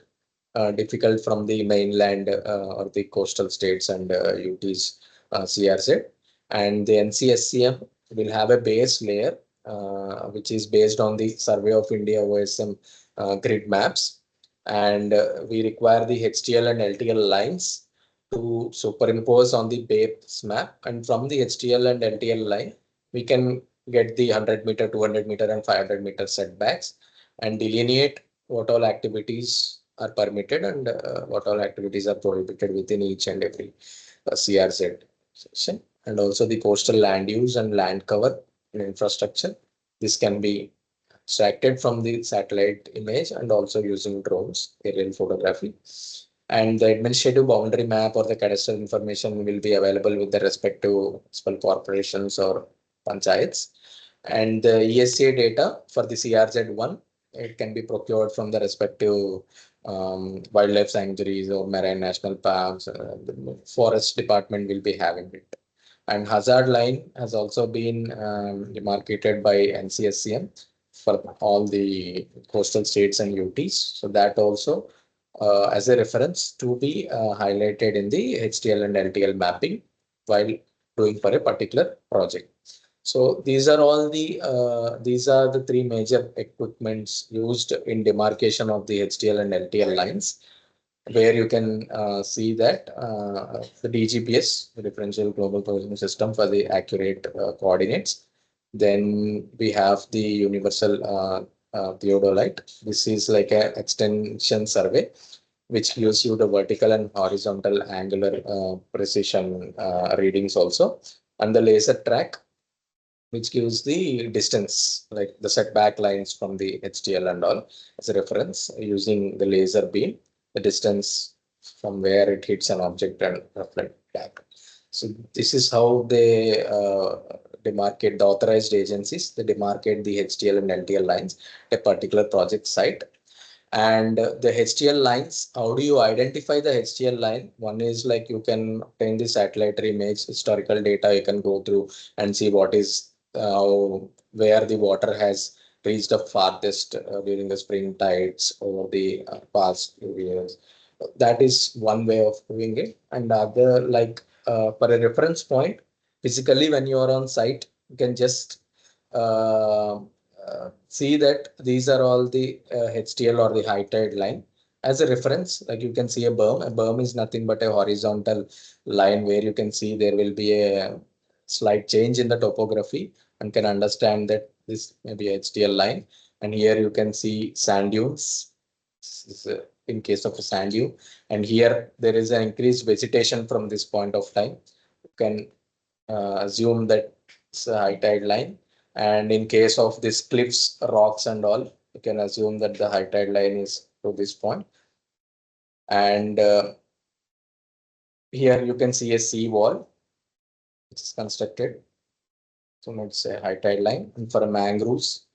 difficult from the mainland or the coastal states and UTs CRZ. And the NCSCM will have a base layer which is based on the Survey of India OSM grid maps. And we require the HTL and LTL lines to superimpose on the base map. And from the HTL and LTL line, we can get the 100-meter, 200-meter, and 500-meter setbacks and delineate what all activities are permitted and what all activities are prohibited within each and every CRZ section. And also the coastal land use and land cover and infrastructure. This can be extracted from the satellite image and also using drones, aerial photography. And the administrative boundary map or the cadastral information will be available with the respective municipal corporations or panchayats. And the ESA data for the CRZ1, it can be procured from the respective wildlife sanctuaries or marine national parks. The forest department will be having it. And hazard line has also been demarcated by NCSCM for all the coastal states and UTs. So that also as a reference to be highlighted in the HTL and LTL mapping while doing for a particular project. So these are all these are the three major equipments used in demarcation of the HTL and LTL lines, where you can see that the DGPS, the Differential Global Positioning System for the accurate coordinates. Then we have the Universal Theodolite. This is like an extension survey, which gives you the vertical and horizontal angular precision readings also. And the laser track, which gives the distance, like the setback lines from the HTL and all as a reference using the laser beam, the distance from where it hits an object and reflect back. So this is how they demarcate the authorized agencies. They demarcate the HTL and LTL lines at a particular project site. And the HTL lines, how do you identify the HTL line? One is like you can obtain the satellite image, historical data, you can go through and see what is where the water has reached the farthest during the spring tides over the past few years. That is one way of doing it. And other, like for a reference point, physically when you are on site, you can just uh, see that these are all the HTL or the high tide line. As a reference, like you can see a berm. A berm is nothing but a horizontal line where you can see there will be a slight change in the topography and can understand that this may be a HTL line. And here you can see sand dunes. This is, in case of a sand dune. And here there is an increased vegetation from this point of time. You can assume that it's a high tide line. And in case of these cliffs, rocks and all, you can assume that the high tide line is to this point. And here you can see a sea wall which is constructed. So it's a high tide line. And for mangroves,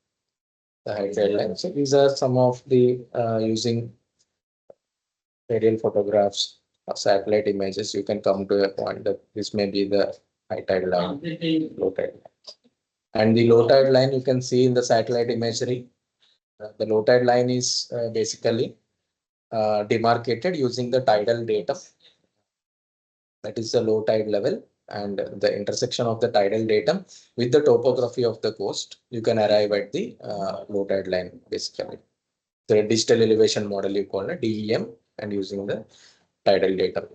the high tide line. So these are some of the using aerial photographs or satellite images, you can come to a point that this may be the high tide line, low tide line. And the low tide line you can see in the satellite imagery. The low tide line is basically demarcated using the tidal data. That is the low tide level, and the intersection of the tidal datum with the topography of the coast, you can arrive at the low tide line basically. The digital elevation model you call it DEM, and using the tidal data.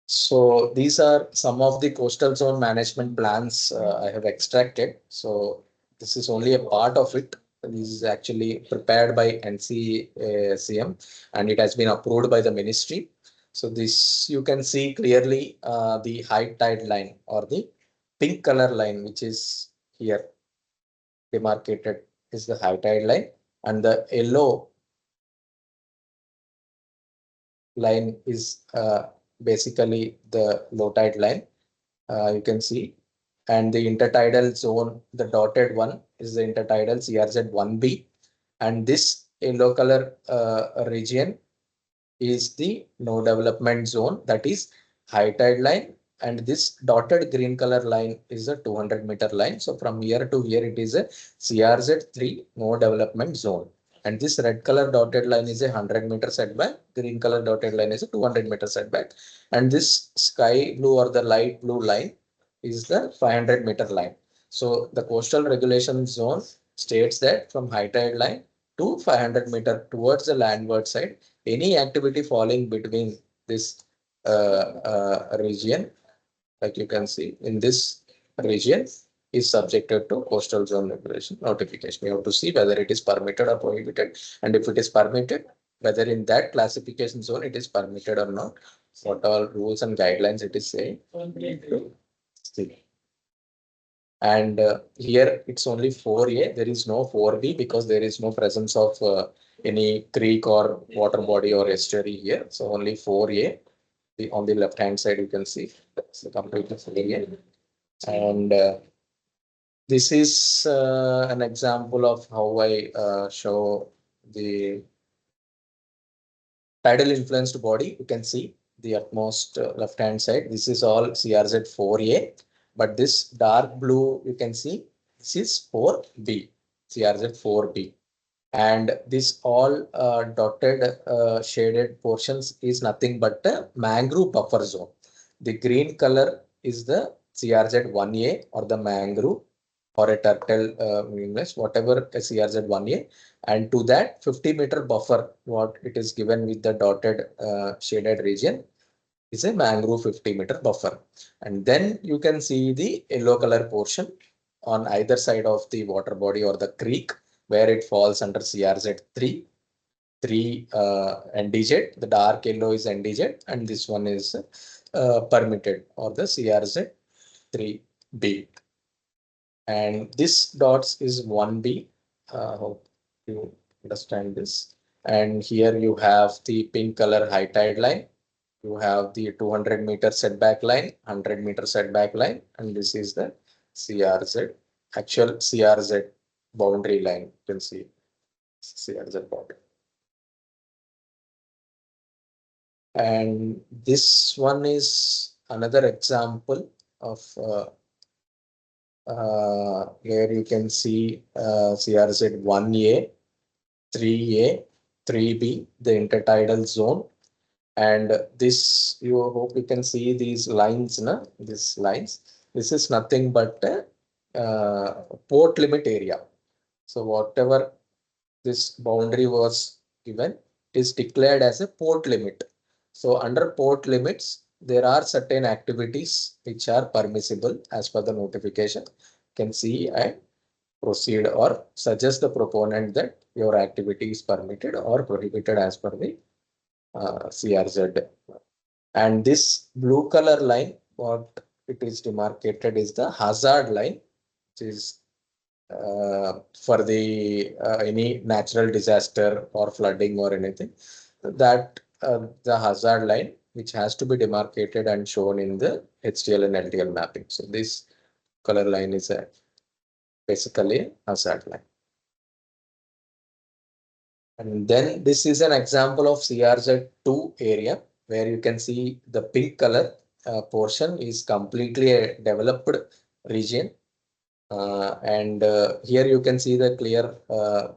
So these are some of the coastal zone management plans I have extracted. So this is only a part of it. This is actually prepared by NCCM and it has been approved by the ministry. So this you can see clearly the high tide line or the pink color line, which is here demarcated, is the high tide line, and the yellow line is basically the low tide line. You can see, and the intertidal zone, the dotted one is the intertidal CRZ 1B, and this yellow color region is the no development zone, that is high tide line, and this dotted green color line is a 200-meter line. So from here to here it is a CRZ 3 no development zone. And this red color dotted line is a 100-meter setback, green color dotted line is a 200-meter setback. And this sky blue or the light blue line is the 500-meter line. So the coastal regulation zone states that from high tide line to 500-meter towards the landward side, any activity falling between this region, like you can see in this region, is subjected to coastal zone regulation notification. You have to see whether it is permitted or prohibited, and if it is permitted, whether in that classification zone it is permitted or not, what all rules and guidelines it is saying. And here it's only 4A, there is no 4B because there is no presence of any creek or water body or estuary here. So only 4A. On the left hand side you can see that's the complete 4A. And this is an example of how I show the tidal influenced body. You can see the utmost left hand side. This is all CRZ 4A, but this dark blue you can see this is 4B, CRZ 4B. And this all dotted shaded portions is nothing but a mangrove buffer zone. The green color is the CRZ 1A or the mangrove or a turtle whatever a CRZ 1A. And to that 50-meter buffer, what it is given with the dotted shaded region is a mangrove 50-meter buffer. And then you can see the yellow color portion on either side of the water body or the creek, where it falls under CRZ 3 NDZ. The dark yellow is NDZ, and this one is permitted, or the CRZ 3B. And this dots is 1B. Hope you understand this. And here you have the pink color high tide line. You have the 200-meter setback line, 100-meter setback line, and this is the CRZ, actual CRZ boundary line. You can see CRZ boundary. And this one is another example of where you can see CRZ 1A, 3A, 3B, the intertidal zone. And this, you hope you can see these lines, na? These lines. This is nothing but a port limit area. So whatever this boundary was given is declared as a port limit. So under port limits, there are certain activities which are permissible as per the notification. You can see and proceed or suggest the proponent that your activity is permitted or prohibited as per the CRZ. And this blue color line, what it is demarcated is the hazard line, which is for the any natural disaster or flooding or anything, that the hazard line which has to be demarcated and shown in the HTL and LTL mapping. So this color line is basically a hazard line. And then this is an example of CRZ2 area where you can see the pink color portion is completely a developed region. And here you can see the clear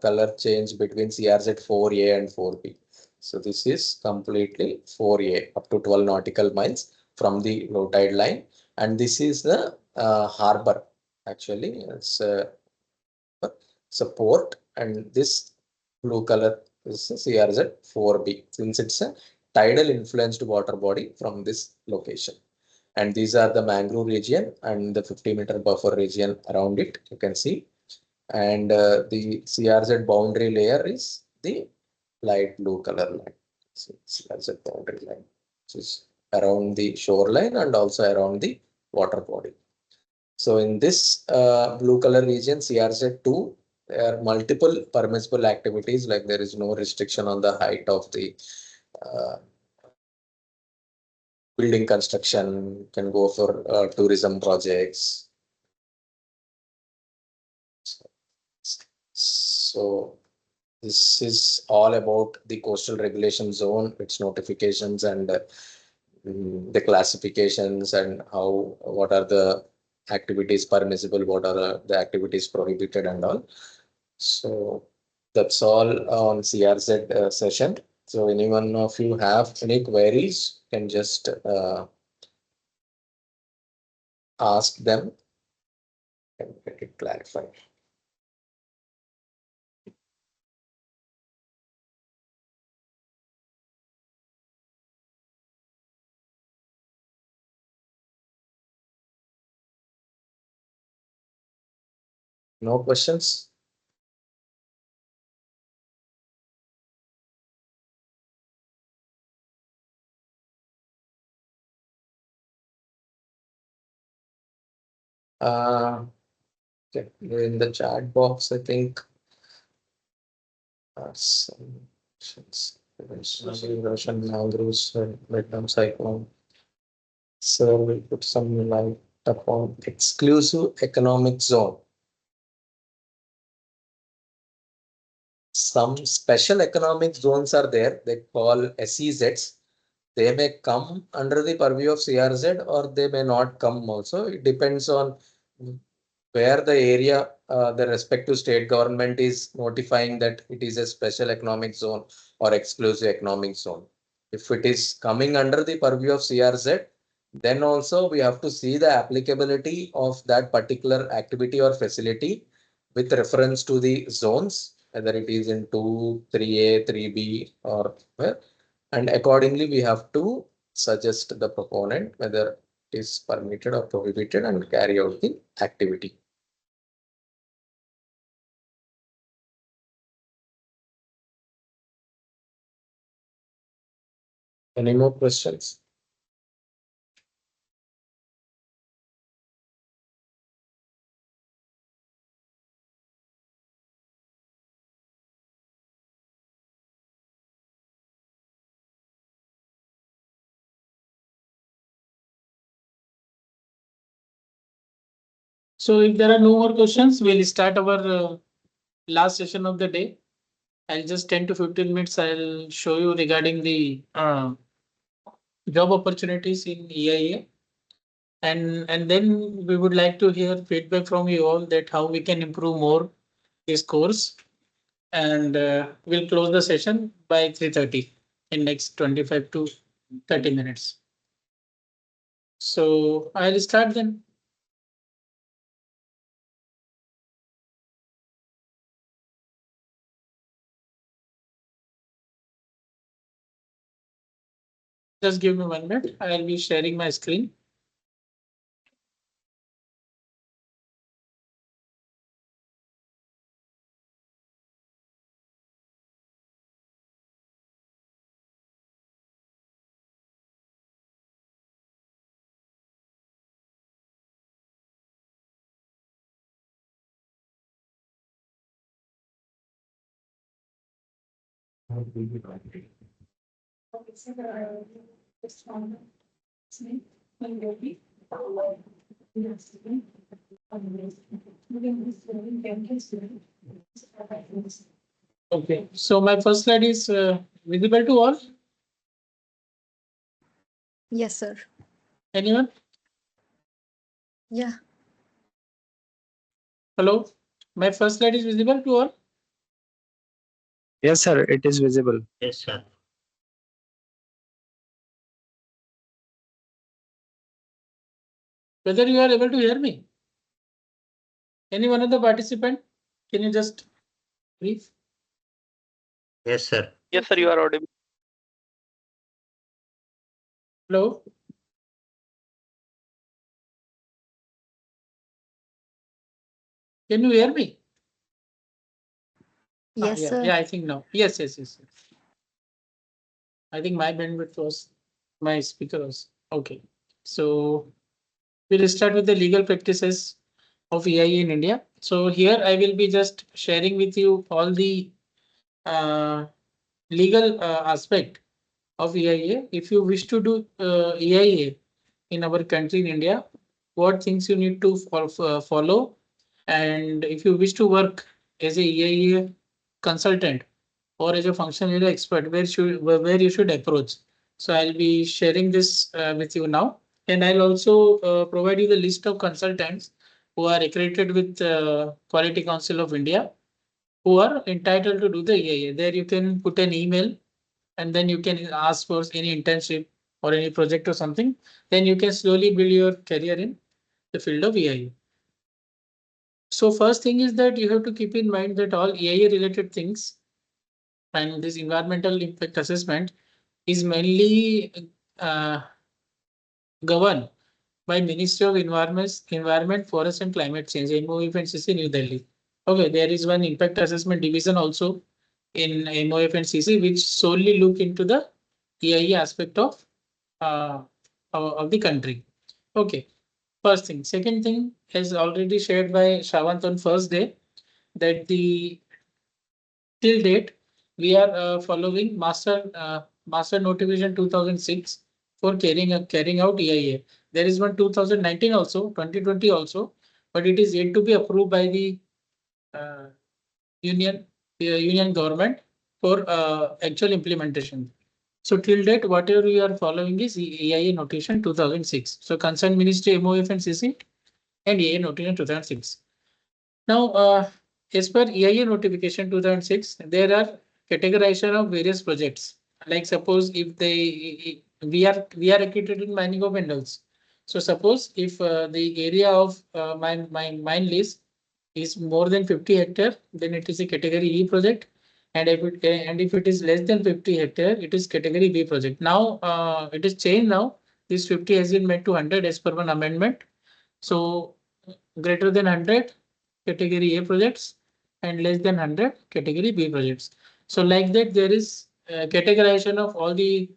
color change between CRZ 4A and 4B. So this is completely 4A up to 12 nautical miles from the low tide line. And this is the harbor. Actually, it's a port, and this blue color is CRZ 4B since it's a tidal influenced water body from this location. And these are the mangrove region and the 50-meter buffer region around it, you can see. And the CRZ boundary layer is the light blue color line. So CRZ boundary line, which is around the shoreline and also around the water body. So in this blue color region, CRZ2, there are multiple permissible activities, like there is no restriction on the height of the building construction, can go for tourism projects. So this is all about the coastal regulation zone, its notifications and the classifications and how, what are the activities permissible, what are the activities prohibited and all. So that's all on CRZ session. So anyone of you have any queries, can just ask them and get it clarified. No questions? Okay, in the chat box, I think some questions. Russian mangroves and Vietnam cyclone. So we put some light upon exclusive economic zone. Some special economic zones are there, they call SEZs. They may come under the purview of CRZ or they may not come also. It depends on where the area, the respective state government is notifying that it is a special economic zone or exclusive economic zone. If it is coming under the purview of CRZ, then also we have to see the applicability of that particular activity or facility with reference to the zones, whether it is in 2, 3A, 3B or where. And accordingly, we have to suggest the proponent whether it is permitted or prohibited and carry out the activity. Any more questions? So if there are no more questions, we'll start our last session of the day. I'll just 10 to 15 minutes, I'll show you regarding the job opportunities in EIA. And then we would like to hear feedback from you all that how we can improve more this course. And we'll close the session by 3:30 in next 25 to 30 minutes. So I'll start then. Just give me 1 minute. I'll be sharing my screen. Okay, so my first slide is visible to all. Yes, sir. Anyone? Yeah. Hello, my first slide is visible to all. Yes, sir, it is visible. Yes, sir. Whether you are able to hear me? Any one of the participant? Can you just brief? Yes, sir. Yes, sir, you are audible. Hello? Can you hear me? Yes, Yeah, sir. yeah, I think no. Yes. I think my bandwidth was, my speaker was, okay. So we'll start with the legal practices of EIA in India. So here I will be just sharing with you all the legal aspect of EIA. If you wish to do EIA in our country in India, what things you need to follow, and if you wish to work as a EIA consultant or as a functional area expert, where you should approach. So I'll be sharing this with you now, and I'll also provide you the list of consultants who are accredited with Quality Council of India, who are entitled to do the EIA. There you can put an email, and then you can ask for any internship or any project or something. Then you can slowly build your career in the field of EIA. So first thing is that you have to keep in mind that all EIA related things and this environmental impact assessment is mainly governed by Ministry of Environment, Forest and Climate Change, MOF&CC, New Delhi. Okay, there is one impact assessment division also in MOF&CC which solely look into the EIA aspect of the country. Okay, first thing. Second thing is already shared by Shravant on first day, that the till date we are following master notification 2006 for carrying out EIA. There is one 2019 also, 2020 also, but it is yet to be approved by the uh, union government for actual implementation. So till date, whatever we are following is EIA notification 2006. So concerned ministry MOF&CC and EIA notification 2006. Now, as per EIA notification 2006, there are categorization of various projects. Like suppose if we are accredited in mining of minerals. So suppose if the area of mine lease is more than 50 hectare, then it is a category E project. And if it is less than 50 hectare, it is category B project. Now it is changed now. This 50 has been made to 100 as per one amendment. So greater than 100 category A projects and less than 100 category B projects. So like that, there is categorization of all the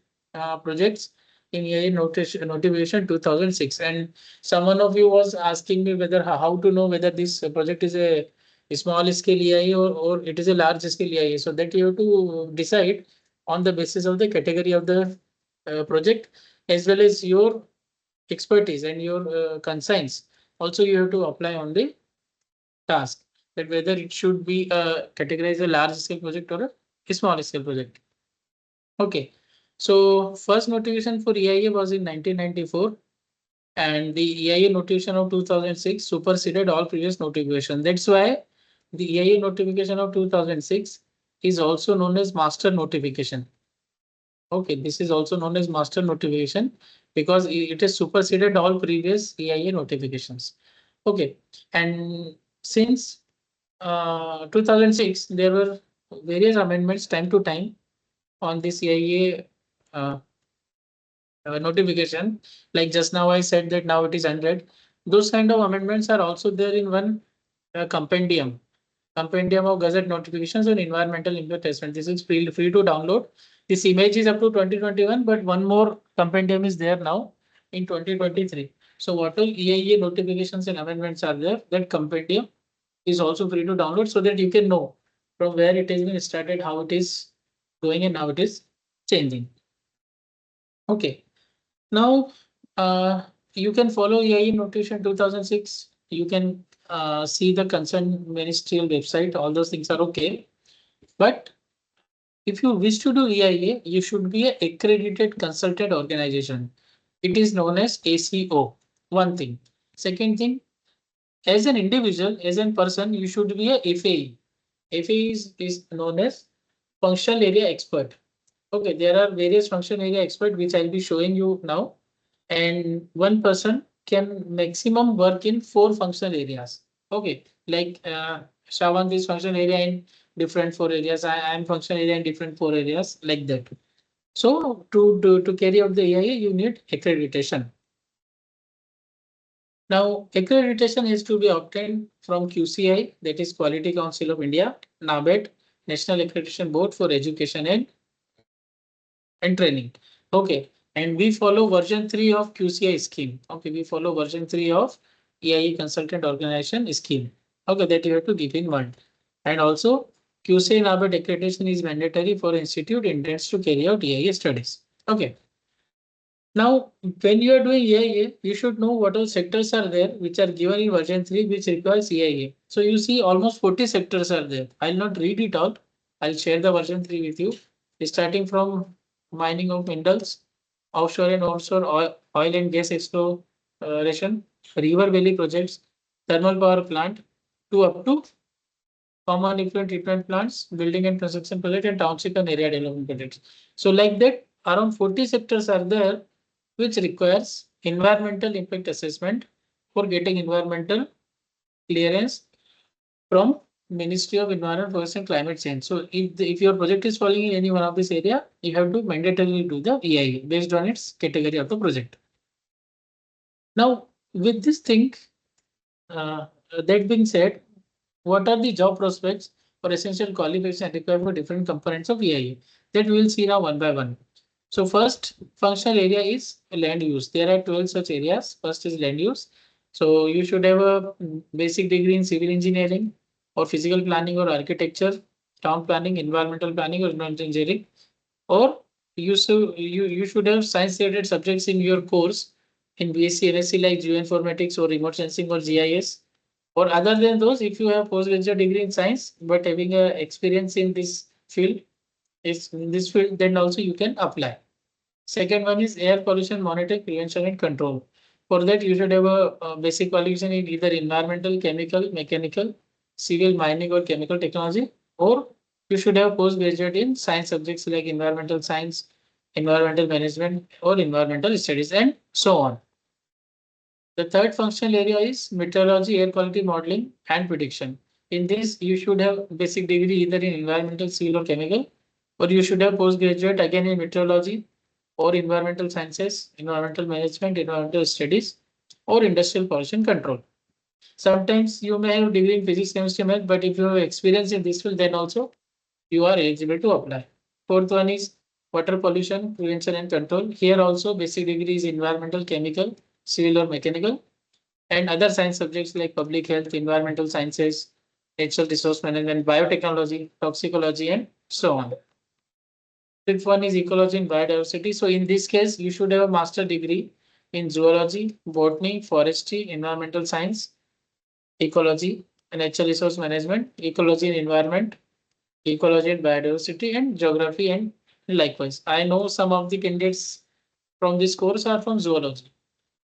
projects in EIA notification 2006. And someone of you was asking me whether how to know whether this project is a small scale EIA or it is a large scale EIA. So that you have to decide on the basis of the category of the project as well as your expertise and your concerns. Also, you have to apply on the task, that whether it should be categorized a large scale project or a a small scale project. Okay, so first notification for EIA was in 1994. And the EIA notification of 2006 superseded all previous notifications. That's why the EIA notification of 2006 is also known as master notification. Okay, this is also known as master notification because it has superseded all previous EIA notifications. Okay, and since 2006, there were various amendments time to time on this EIA notification. Like just now I said that now it is 100. Those kind of amendments are also there in one compendium of Gazette notifications on environmental impact assessment. This is free to download. This image is up to 2021, but one more compendium is there now in 2023. So what all EIA notifications and amendments are there, that compendium is also free to download so that you can know from where it has been started, how it is going and how it is changing. Okay. Now, you can follow EIA notification 2006. You can see the concerned ministerial website. All those things are okay. But if you wish to do EIA, you should be an accredited consultant organization. It is known as ACO. One thing. Second thing, as an individual, as a person, you should be a FAE. FAE is known as functional area expert. Okay, there are various functional area expert which I'll be showing you now. And one person can maximum work in 4 functional areas. Okay, like Shravant is functional area in different 4 areas. I am functional area in different 4 areas, like that. So to carry out the EIA, you need accreditation. Now, accreditation is to be obtained from QCI, that is Quality Council of India, NABET, National Accreditation Board for Education and Training. Okay, and we follow version 3 of QCI scheme. Okay, we follow version 3 of EIA consultant organization scheme. Okay, that you have to keep in mind. And also QCI NABET accreditation is mandatory for institute intends to carry out EIA studies. Okay. Now, when you are doing EIA, you should know what all sectors are there which are given in version 3 which requires EIA. So you see almost 40 sectors are there. I'll not read it out. I'll share the version 3 with you. Starting from mining of minerals, offshore and onshore oil and gas exploration, river valley projects, thermal power plant, to up to common effluent treatment plants, building and construction project, and township and area development projects. So like that, around 40 sectors are there which requires environmental impact assessment for getting environmental clearance from Ministry of Environment, Forest and Climate Change. So if your project is falling in any one of this area, you have to mandatorily do the EIA based on its category of the project. Now, with this thing, that being said, what are the job prospects or essential qualifications required for different components of EIA? That we will see now one by one. So first functional area is land use. There are 12 such areas. First is land use. So you should have a basic degree in civil engineering or physical planning or architecture, town planning, environmental planning or environmental engineering, or you should have science related subjects in your course in BSc, NSc like geoinformatics or remote sensing or GIS. Or other than those, if you have postgraduate degree in science but having a experience in this field, then also you can apply. Second one is air pollution monitoring, prevention and control. For that, you should have a basic qualification in either environmental, chemical, mechanical, civil, mining or chemical technology, or you should have postgraduate in science subjects like environmental science, environmental management or environmental studies and so on. The third functional area is meteorology, air quality modeling and prediction. In this, you should have basic degree either in environmental, civil or chemical, or you should have postgraduate again in meteorology or environmental sciences, environmental management, environmental studies, or industrial pollution control. Sometimes you may have degree in physics, chemistry, math, but if you have experience in this field, then also you are eligible to apply. Fourth one is water pollution, prevention and control. Here also basic degree is environmental, chemical, civil or mechanical, and other science subjects like public health, environmental sciences, natural resource management, biotechnology, toxicology, and so on. Fifth one is ecology and biodiversity. So in this case, you should have a master degree in zoology, botany, forestry, environmental science, ecology, and natural resource management, ecology and environment, ecology and biodiversity, and geography, and likewise. I know some of the candidates from this course are from zoology.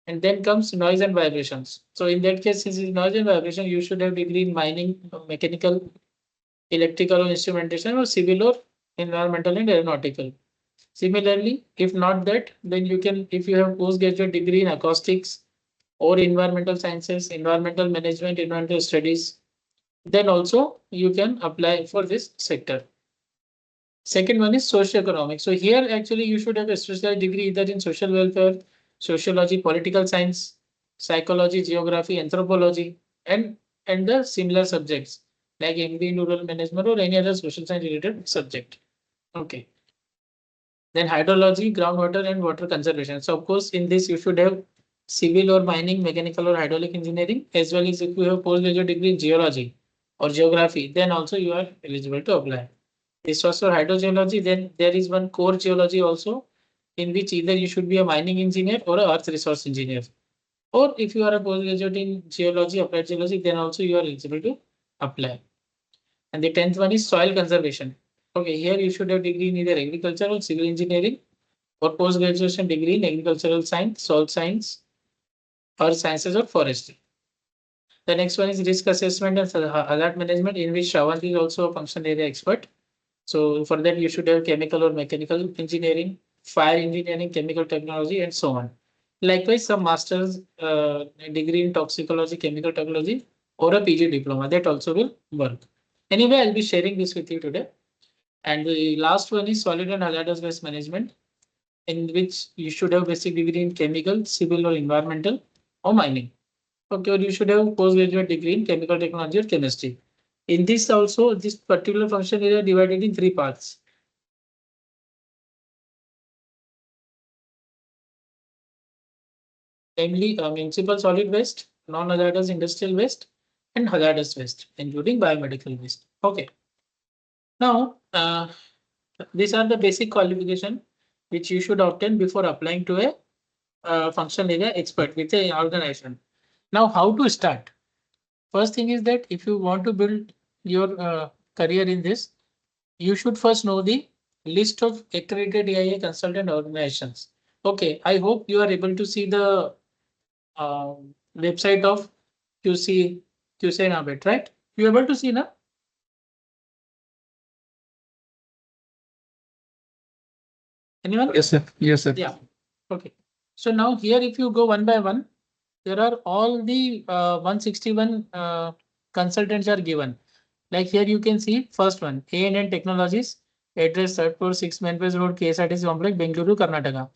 And then comes noise and vibrations. So in that case, since it's noise and vibration, you should have degree in mining, mechanical, electrical or instrumentation, or civil or environmental and aeronautical. Similarly, if not that, then you can, if you have postgraduate degree in acoustics or environmental sciences, environmental management, environmental studies, then also you can apply for this sector. Second one is socioeconomic. So here actually you should have a specialized degree either in social welfare, sociology, political science, psychology, geography, anthropology, and the similar subjects like MBA in rural management or any other social science related subject. Okay. Then hydrology, groundwater, and water conservation. So of course, in this you should have civil or mining, mechanical or hydraulic engineering, as well as if you have postgraduate degree in geology or geography, then also you are eligible to apply. This was for hydrogeology. Then there is one core geology also, in which either you should be a mining engineer or a earth resource engineer. Or if you are a postgraduate in geology, applied geology, then also you are eligible to apply. And the 10th one is soil conservation. Okay, here you should have degree in either agriculture or civil engineering, or post-graduation degree in agricultural science, soil science, or sciences or forestry. The next one is risk assessment and hazard management, in which Shravanti is also a function area expert. So for that, you should have chemical or mechanical engineering, fire engineering, chemical technology, and so on. Likewise, some master's degree in toxicology, chemical technology, or a PG diploma, that also will work. Anyway, I'll be sharing this with you today. And the last one is solid and hazardous waste management, in which you should have basic degree in chemical, civil or environmental, or mining. Okay, or you should have postgraduate degree in chemical technology or chemistry. In this also, this particular function area divided in three parts. Namely, municipal solid waste, non-hazardous industrial waste, and hazardous waste, including biomedical waste. Okay. Now, these are the basic qualification which you should obtain before applying to a function area expert with a organization. Now, how to start? First thing is that if you want to build your career in this, you should first know the list of accredited AIA consultant organizations. Okay, I hope you are able to see the website of QC Nabet, right? You able to see now? Anyone? Yes, sir. Yes, sir. Yeah. Okay. So now here, if you go one by one, there are all the 161 consultants are given. Like here you can see first one, A&N Technologies, address 3rd floor 6 Manpes Road, KSRTC Complex, Bengaluru, Karnataka.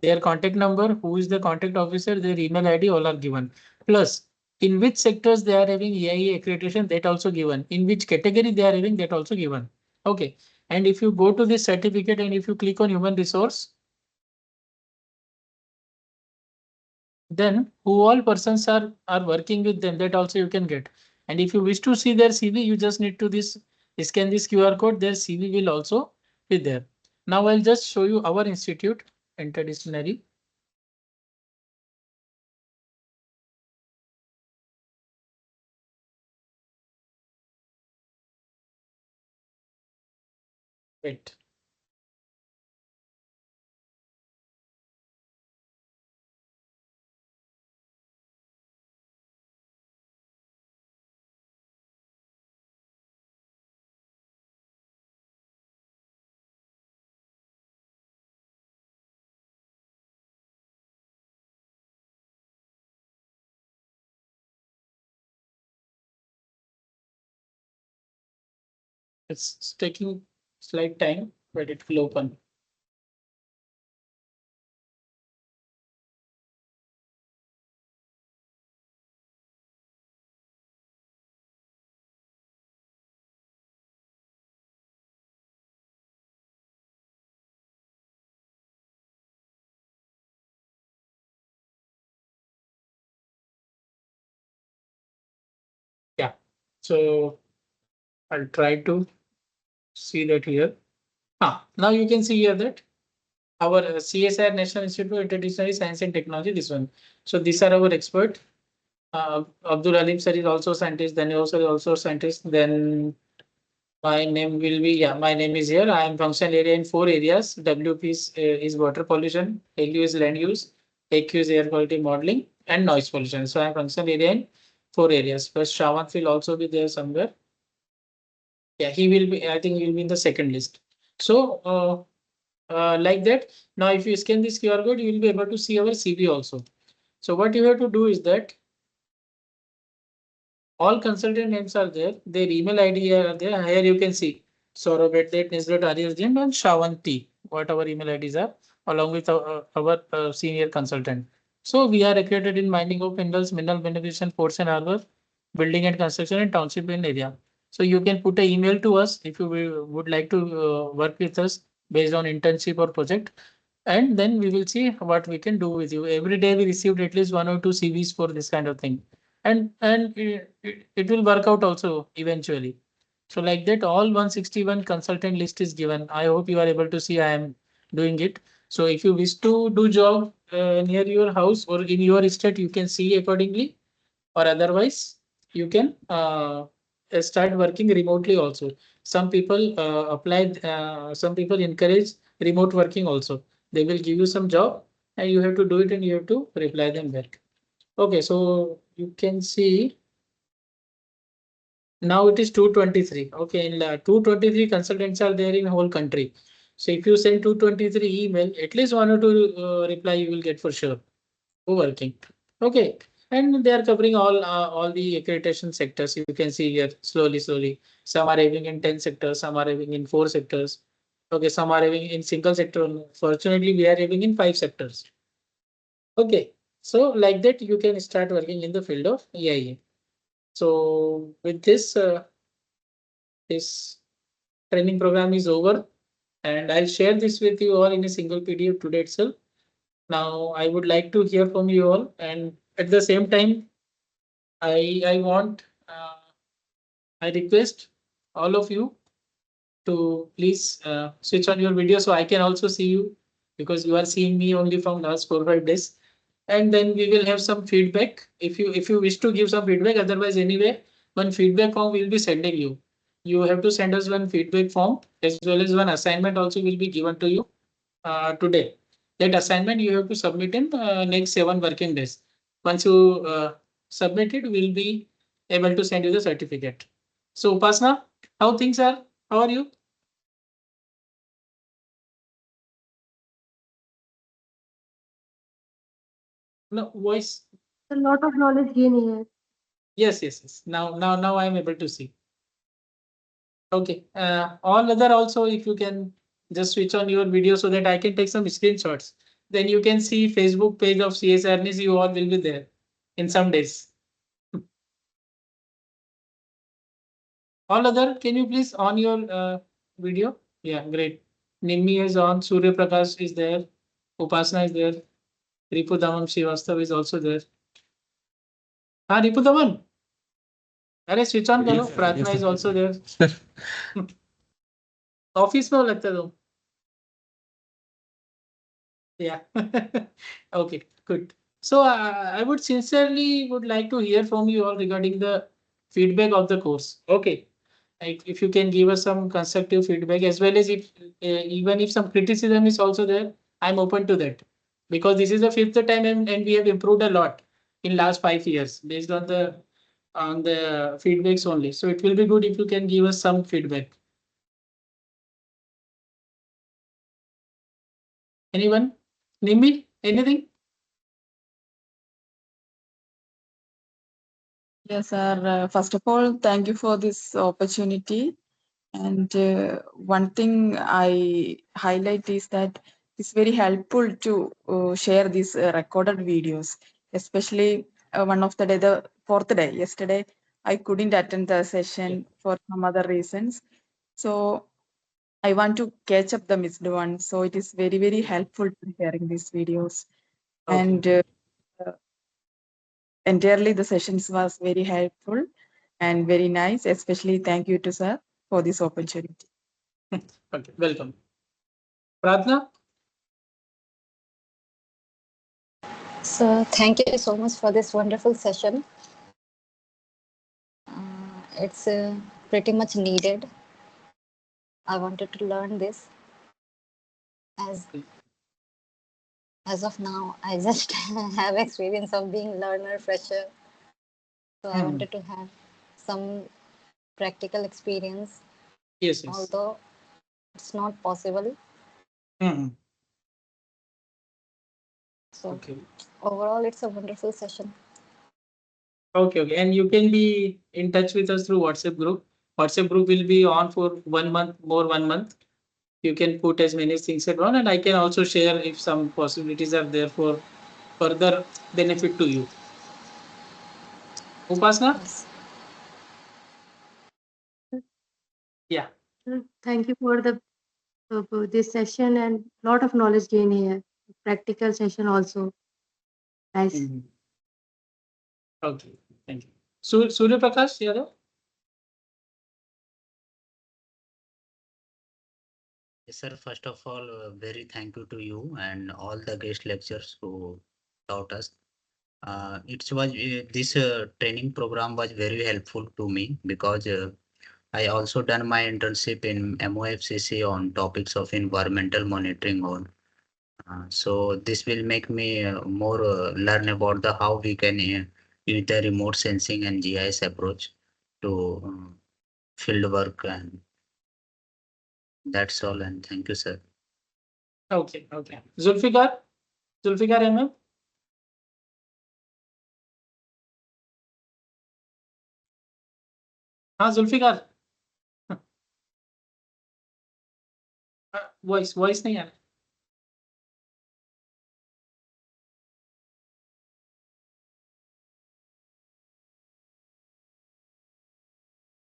Their contact number, who is the contact officer, their email ID, all are given. Plus, in which sectors they are having EIA accreditation, that also given. In which category they are having, that also given. Okay. And if you go to this certificate and if you click on human resource, then who all persons are working with them, that also you can get. And if you wish to see their CV, you just need to scan this QR code, their CV will also be there. Now I'll just show you our institute, interdisciplinary. Wait. It's taking slight time, but it will open. Yeah, so I'll try to see that here. Now you can see here that our CSIR National Institute of Interdisciplinary Science and Technology, this one. So these are our expert. Abdul Alim sir is also scientist, then also scientist, then My name will be, yeah, my name is here. I am functional area in 4 areas. WP is water pollution, LU is land use, AQ is air quality modeling, and noise pollution. So I am functional area in 4 areas. First, Shravan will also be there somewhere. Yeah, he will be, I think he will be in the second list. So, like that, now if you scan this QR code, you will be able to see our CV also. So what you have to do is that all consultant names are there, their email ID are there. Here you can see Saurabh@nisrat.aryan and Shravanti, what our email IDs are, along with our senior consultant. So we are accredited in mining of minerals, mineral beneficiation, ports and harbor, building and construction and township in area. So you can put an email to us if you would like to work with us based on internship or project. And then we will see what we can do with you. Every day we received at least 1 or 2 CVs for this kind of thing. And it will work out also eventually. So like that, all 161 consultant list is given. I hope you are able to see I am doing it. So if you wish to do job near your house or in your state, you can see accordingly, or otherwise you can start working remotely also. Some people some people encourage remote working also. They will give you some job and you have to do it and you have to reply them back. Okay, so you can see now it is 223. Okay, in 223 consultants are there in whole country. So if you send 223 email, at least 1 or 2 reply you will get for sure. Working. Okay. And they are covering all the accreditation sectors. You can see here slowly. Some are having in 10 sectors, some are having in 4 sectors. Okay, some are having in single sector. Fortunately, we are having in 5 sectors. Okay. So like that, you can start working in the field of EIA. So with this, this training program is over, and I'll share this with you all in a single PDF today itself. Now, I would like to hear from you all, and at the same time, I want I request all of you to please switch on your video so I can also see you, because you are seeing me only from last 4 or 5 days. And then we will have some feedback if you wish to give some feedback. Otherwise, anyway, one feedback form will be sending you. You have to send us one feedback form as well as one assignment also will be given to you today. That assignment you have to submit in next 7 working days. Once you submit it, we'll be able to send you the certificate. So Upasna, how things are? How are you? No voice. A lot of knowledge gain here. Yes. Now I am able to see. Okay. All other also, if you can just switch on your video so that I can take some screenshots. Then you can see Facebook page of CSRNIS. You all will be there in some days. All other, can you please on your video? Yeah, great. Nimmi is on. Surya Prakash is there. Upasana is there. Ripudaman Srivastav is also there. हाँ रिपुदमन अरे switch on करो प्रार्थना is also their office में हो लगता है तुम yeah okay good so I would sincerely would like to hear from you all regarding the feedback of the course. Okay, like if you can give us some constructive feedback as well as if even if some criticism is also there, I'm open to that, because this is the 5th time and we have improved a lot in last 5 years based on the feedbacks only. So it will be good if you can give us some feedback. Anyone? Nimbi, anything? Yes, sir. First of all, thank you for this opportunity. And one thing I highlight is that it's very helpful to share these recorded videos, especially one of the day, the fourth day, yesterday, I couldn't attend the session for some other reasons. So I want to catch up the missed one. So it is very helpful to sharing these videos. Okay. And entirely the sessions was very helpful and very nice. Especially thank you to sir for this opportunity. Okay, welcome. Pratna? So thank you so much for this wonderful session. It's pretty much needed I wanted to learn this. As of now, I just have experience of being learner fresher. So I wanted to have some practical experience, Yes, yes. although it's not possible. Mhm. So Okay. overall, it's a wonderful session. Okay, okay. And you can be in touch with us through WhatsApp group. WhatsApp group will be on for 1 month, more 1 month. You can put as many things as on, and I can also share if some possibilities are there for further benefit to you. Upasna? Yes. Yeah. Thank you for the this session and lot of knowledge gain here. Practical session also. Nice. Mhm. Okay, thank you. Surya Prakash, Yadav? Yes, sir. First of all, very thank you to you and all the guest lecturers who taught us. This training program was very helpful to me because I also done my internship in MOFCC on topics of environmental monitoring on. So this will make me more learn about the how we can use the remote sensing and GIS approach to field work, and that's all. And thank you, sir. Okay, okay. Zulfikar MM? हाँ Zulfikar voice नहीं आ रहा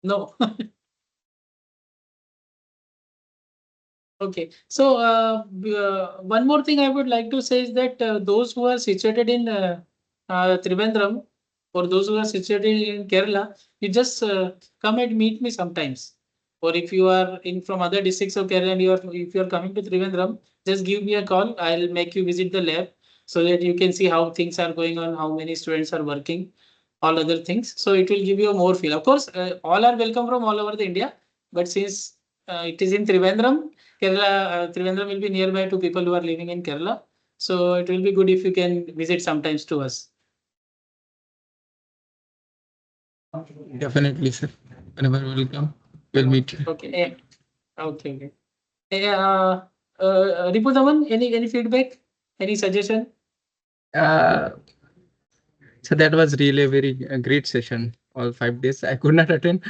no Okay, so one more thing I would like to say is that those who are situated in Trivandrum or those who are situated in Kerala, you just come and meet me sometimes. Or if you are in from other districts of Kerala and if you are coming to Trivandrum, just give me a call. I'll make you visit the lab so that you can see how things are going on, how many students are working, all other things. So it will give you a more feel. Of course, all are welcome from all over the India, but since it is in Trivandrum, Kerala, Trivandrum will be nearby to people who are living in Kerala. So it will be good if you can visit sometimes to us. Definitely, sir. Whenever we'll come, we'll meet you. Okay. Okay. Okay. Ripu Daman, any feedback? Any suggestion? Uh, so that was really a very great session. All 5 days. I could not attend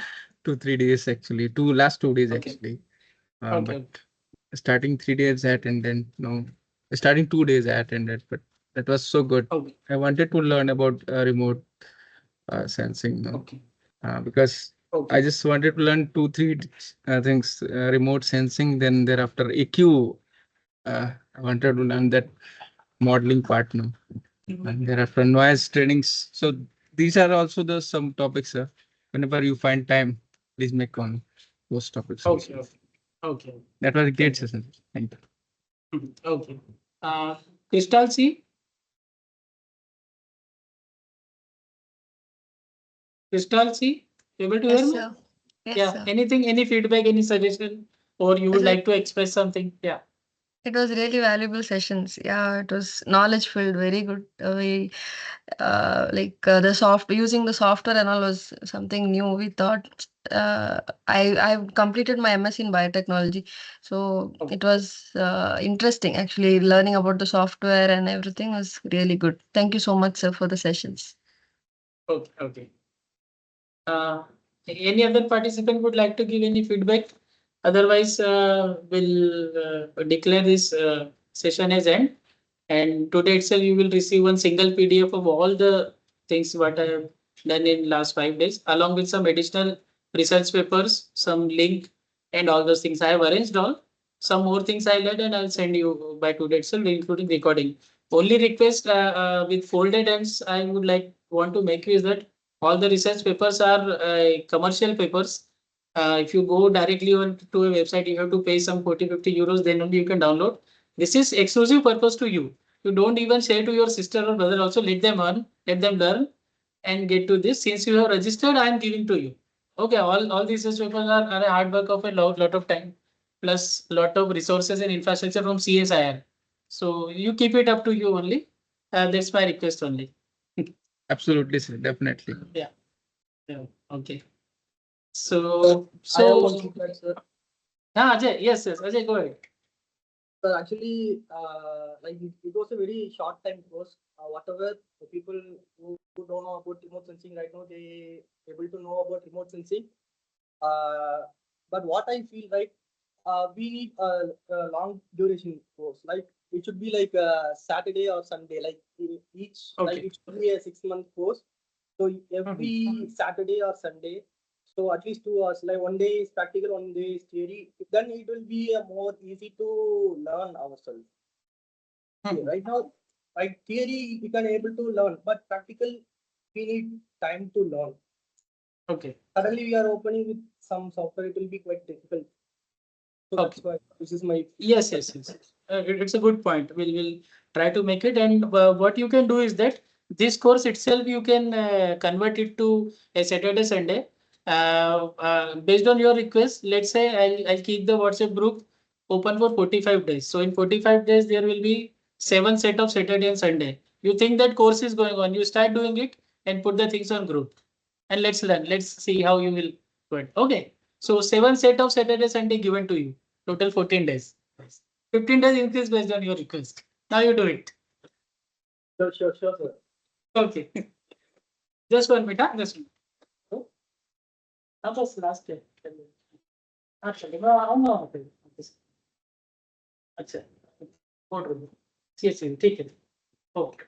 2 3 days actually. Last 2 days Okay. actually. Okay. But starting 3 days I attended. No, starting 2 days I attended. But that was so good. Okay. I wanted to learn about remote sensing. No? Okay. Because Okay. I just wanted to learn 2 3 things. Remote sensing. Then thereafter EQ. I wanted to learn that modeling part. No? And there are noise trainings. So these are also the some topics, sir. Whenever you find time, please make on those topics. Okay. Also. Okay. That was a great Thank you. session. Thank you. Okay. Crystal C. Crystal C. Able to hear Yes, me? sir. Yes, Yeah. sir. Anything, any feedback, any suggestion, or you would Yes, like to express something? Yeah. it was really valuable sessions. Yeah, it was knowledge filled, very good. We like the soft using the software and all was something new. We thought I completed my MS in biotechnology, so Okay. it was interesting actually learning about the software and everything was really good. Thank you so much, sir, for the sessions. Okay. Okay. Any other participant would like to give any feedback? Otherwise, we'll declare this session as end. And today itself, you will receive one single PDF of all the things what I have done in last 5 days, along with some additional research papers, some link, and all those things. I have arranged all. Some more things I'll add and I'll send you by today itself, including recording. Only request with folded ends I would like want to make you is that all the research papers are commercial papers. If you go directly on to a website, you have to pay some 40 50 euros, then only you can download. This is exclusive purpose to you. You don't even share to your sister or brother also. Let them earn, let them learn and get to this. Since you have registered, I am giving to you. Okay, all these research papers are a hard work of a lot of time. plus lot of resources and infrastructure from CSIR. So you keep it up to you only. That's my request only. Absolutely, sir. Definitely. Yeah. Okay. So I have one so feedback, sir. Ajay, yes, Ajay, go ahead. Sir, actually, like it was a very short time course. Whatever the people who don't know about remote sensing right now, they able to know about remote sensing. But what I feel like we need a long duration course. Like it should be like Saturday or Sunday. Like each like Okay. it should be a 6 month course. So every Saturday or Sunday. So at least 2 hours. Like one day is practical, one day is theory. Then it will be a more easy to learn ourselves. Right now, like theory we can able to learn, but practical we need time to learn. Okay. Suddenly we are opening with some software, it will be quite difficult. So that's why this is my Yes. It's a good point. We'll try to make it. And what you can do is that this course itself you can convert it to a Saturday Sunday. Based on your request, let's say I'll keep the WhatsApp group open for 45 days. So in 45 days there will be 7 set of Saturday and Sunday. You think that course is going on, you start doing it and put the things on group. And let's learn. Let's see how you will do it. Okay. So 7 set of Saturday Sunday given to you. Total 14 days. 15 days increase based on your request. Now you do it. sure, sir. Okay. Just 1 minute. Just 1 minute. That was last day. अच्छा अच्छा code room ठीक है okay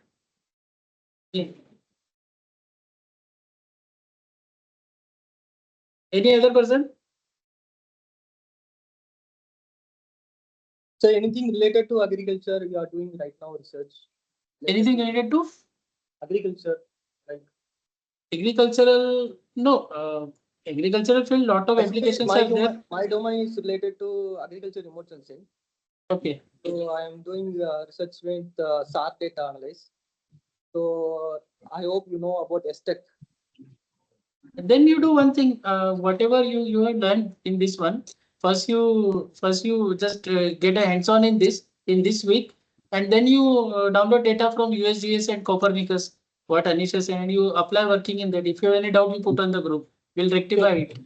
any other person? So anything related to agriculture you are doing right now research? Anything related to agriculture, like agricultural? No, agricultural field. Lot of actually, applications are there. my domain is related to agriculture remote sensing. Okay. So I am doing research with SAR data analysis. So I hope you know about STEC. Then you do one thing. Whatever you have done in this one, first you just get a hands on in this week, and then you download data from USGS and Copernicus. What Anish is saying, and you apply working in that. If you have any doubt, you put on the group. We'll rectify it.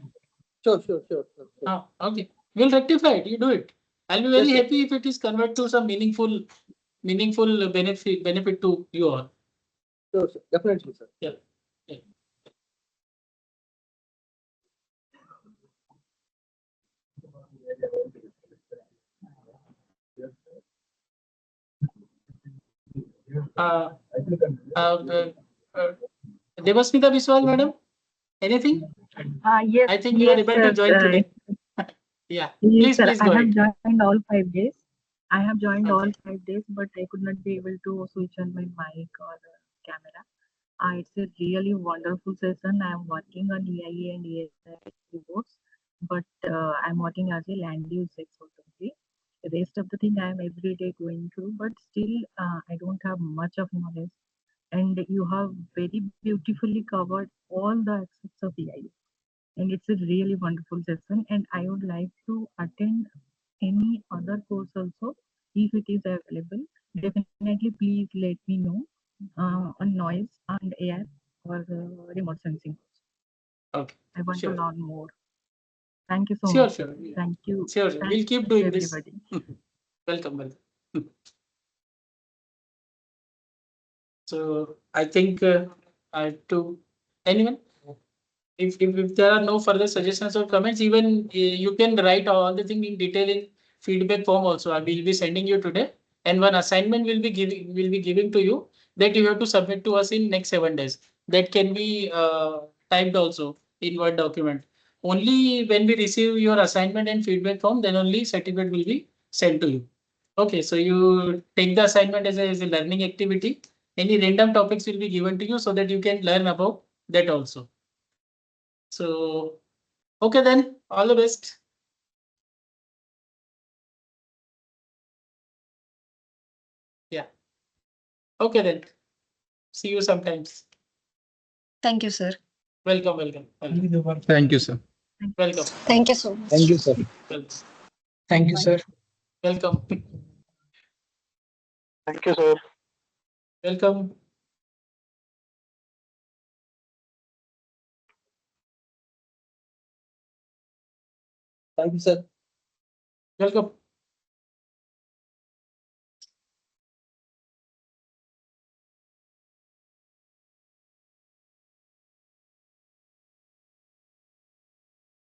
Sure. Okay. We'll rectify it. You do it. I'll be very happy if it is converted to some meaningful benefit to you all. Sure, definitely, sir. Yeah. Devasmita Biswal, madam, anything? Yes. I think you are able to join today. Yeah, please Sir, go I have ahead. joined all 5 days. I have joined all Okay. 5 days, but I could not be able to switch on my mic or camera. It's a really wonderful session. I am working on EIA and ESI reports, but I'm working as a land use consultancy. The rest of the thing I am every day going through, but still I don't have much of knowledge. And you have very beautifully covered all the aspects of EIA. And it's a really wonderful session. And I would like to attend any other course also if it is available. Definitely, please let me know on noise and air or remote sensing. Okay. I want to Sure. learn more. Thank you so Sure. much. Thank you. Sure. We'll keep doing this. Everybody. Welcome. So I think to anyone, if there are no further suggestions or comments, even you can write all the thing in detail in feedback form also. I will be sending you today, and one assignment will be giving to you that you have to submit to us in next 7 days. That can be typed also in Word document. Only when we receive your assignment and feedback form, then only certificate will be sent to you. Okay, so you take the assignment as a learning activity. Any random topics will be given to you so that you can learn about that also. So, okay then, all the best. Yeah. Okay then. See you sometimes. Thank you, sir. Welcome. Thank you, sir. Welcome. Thank you so much. Thank you, sir. Welcome. Thank you, sir. Welcome. Thank you, sir. Welcome. Thank you, sir. Welcome.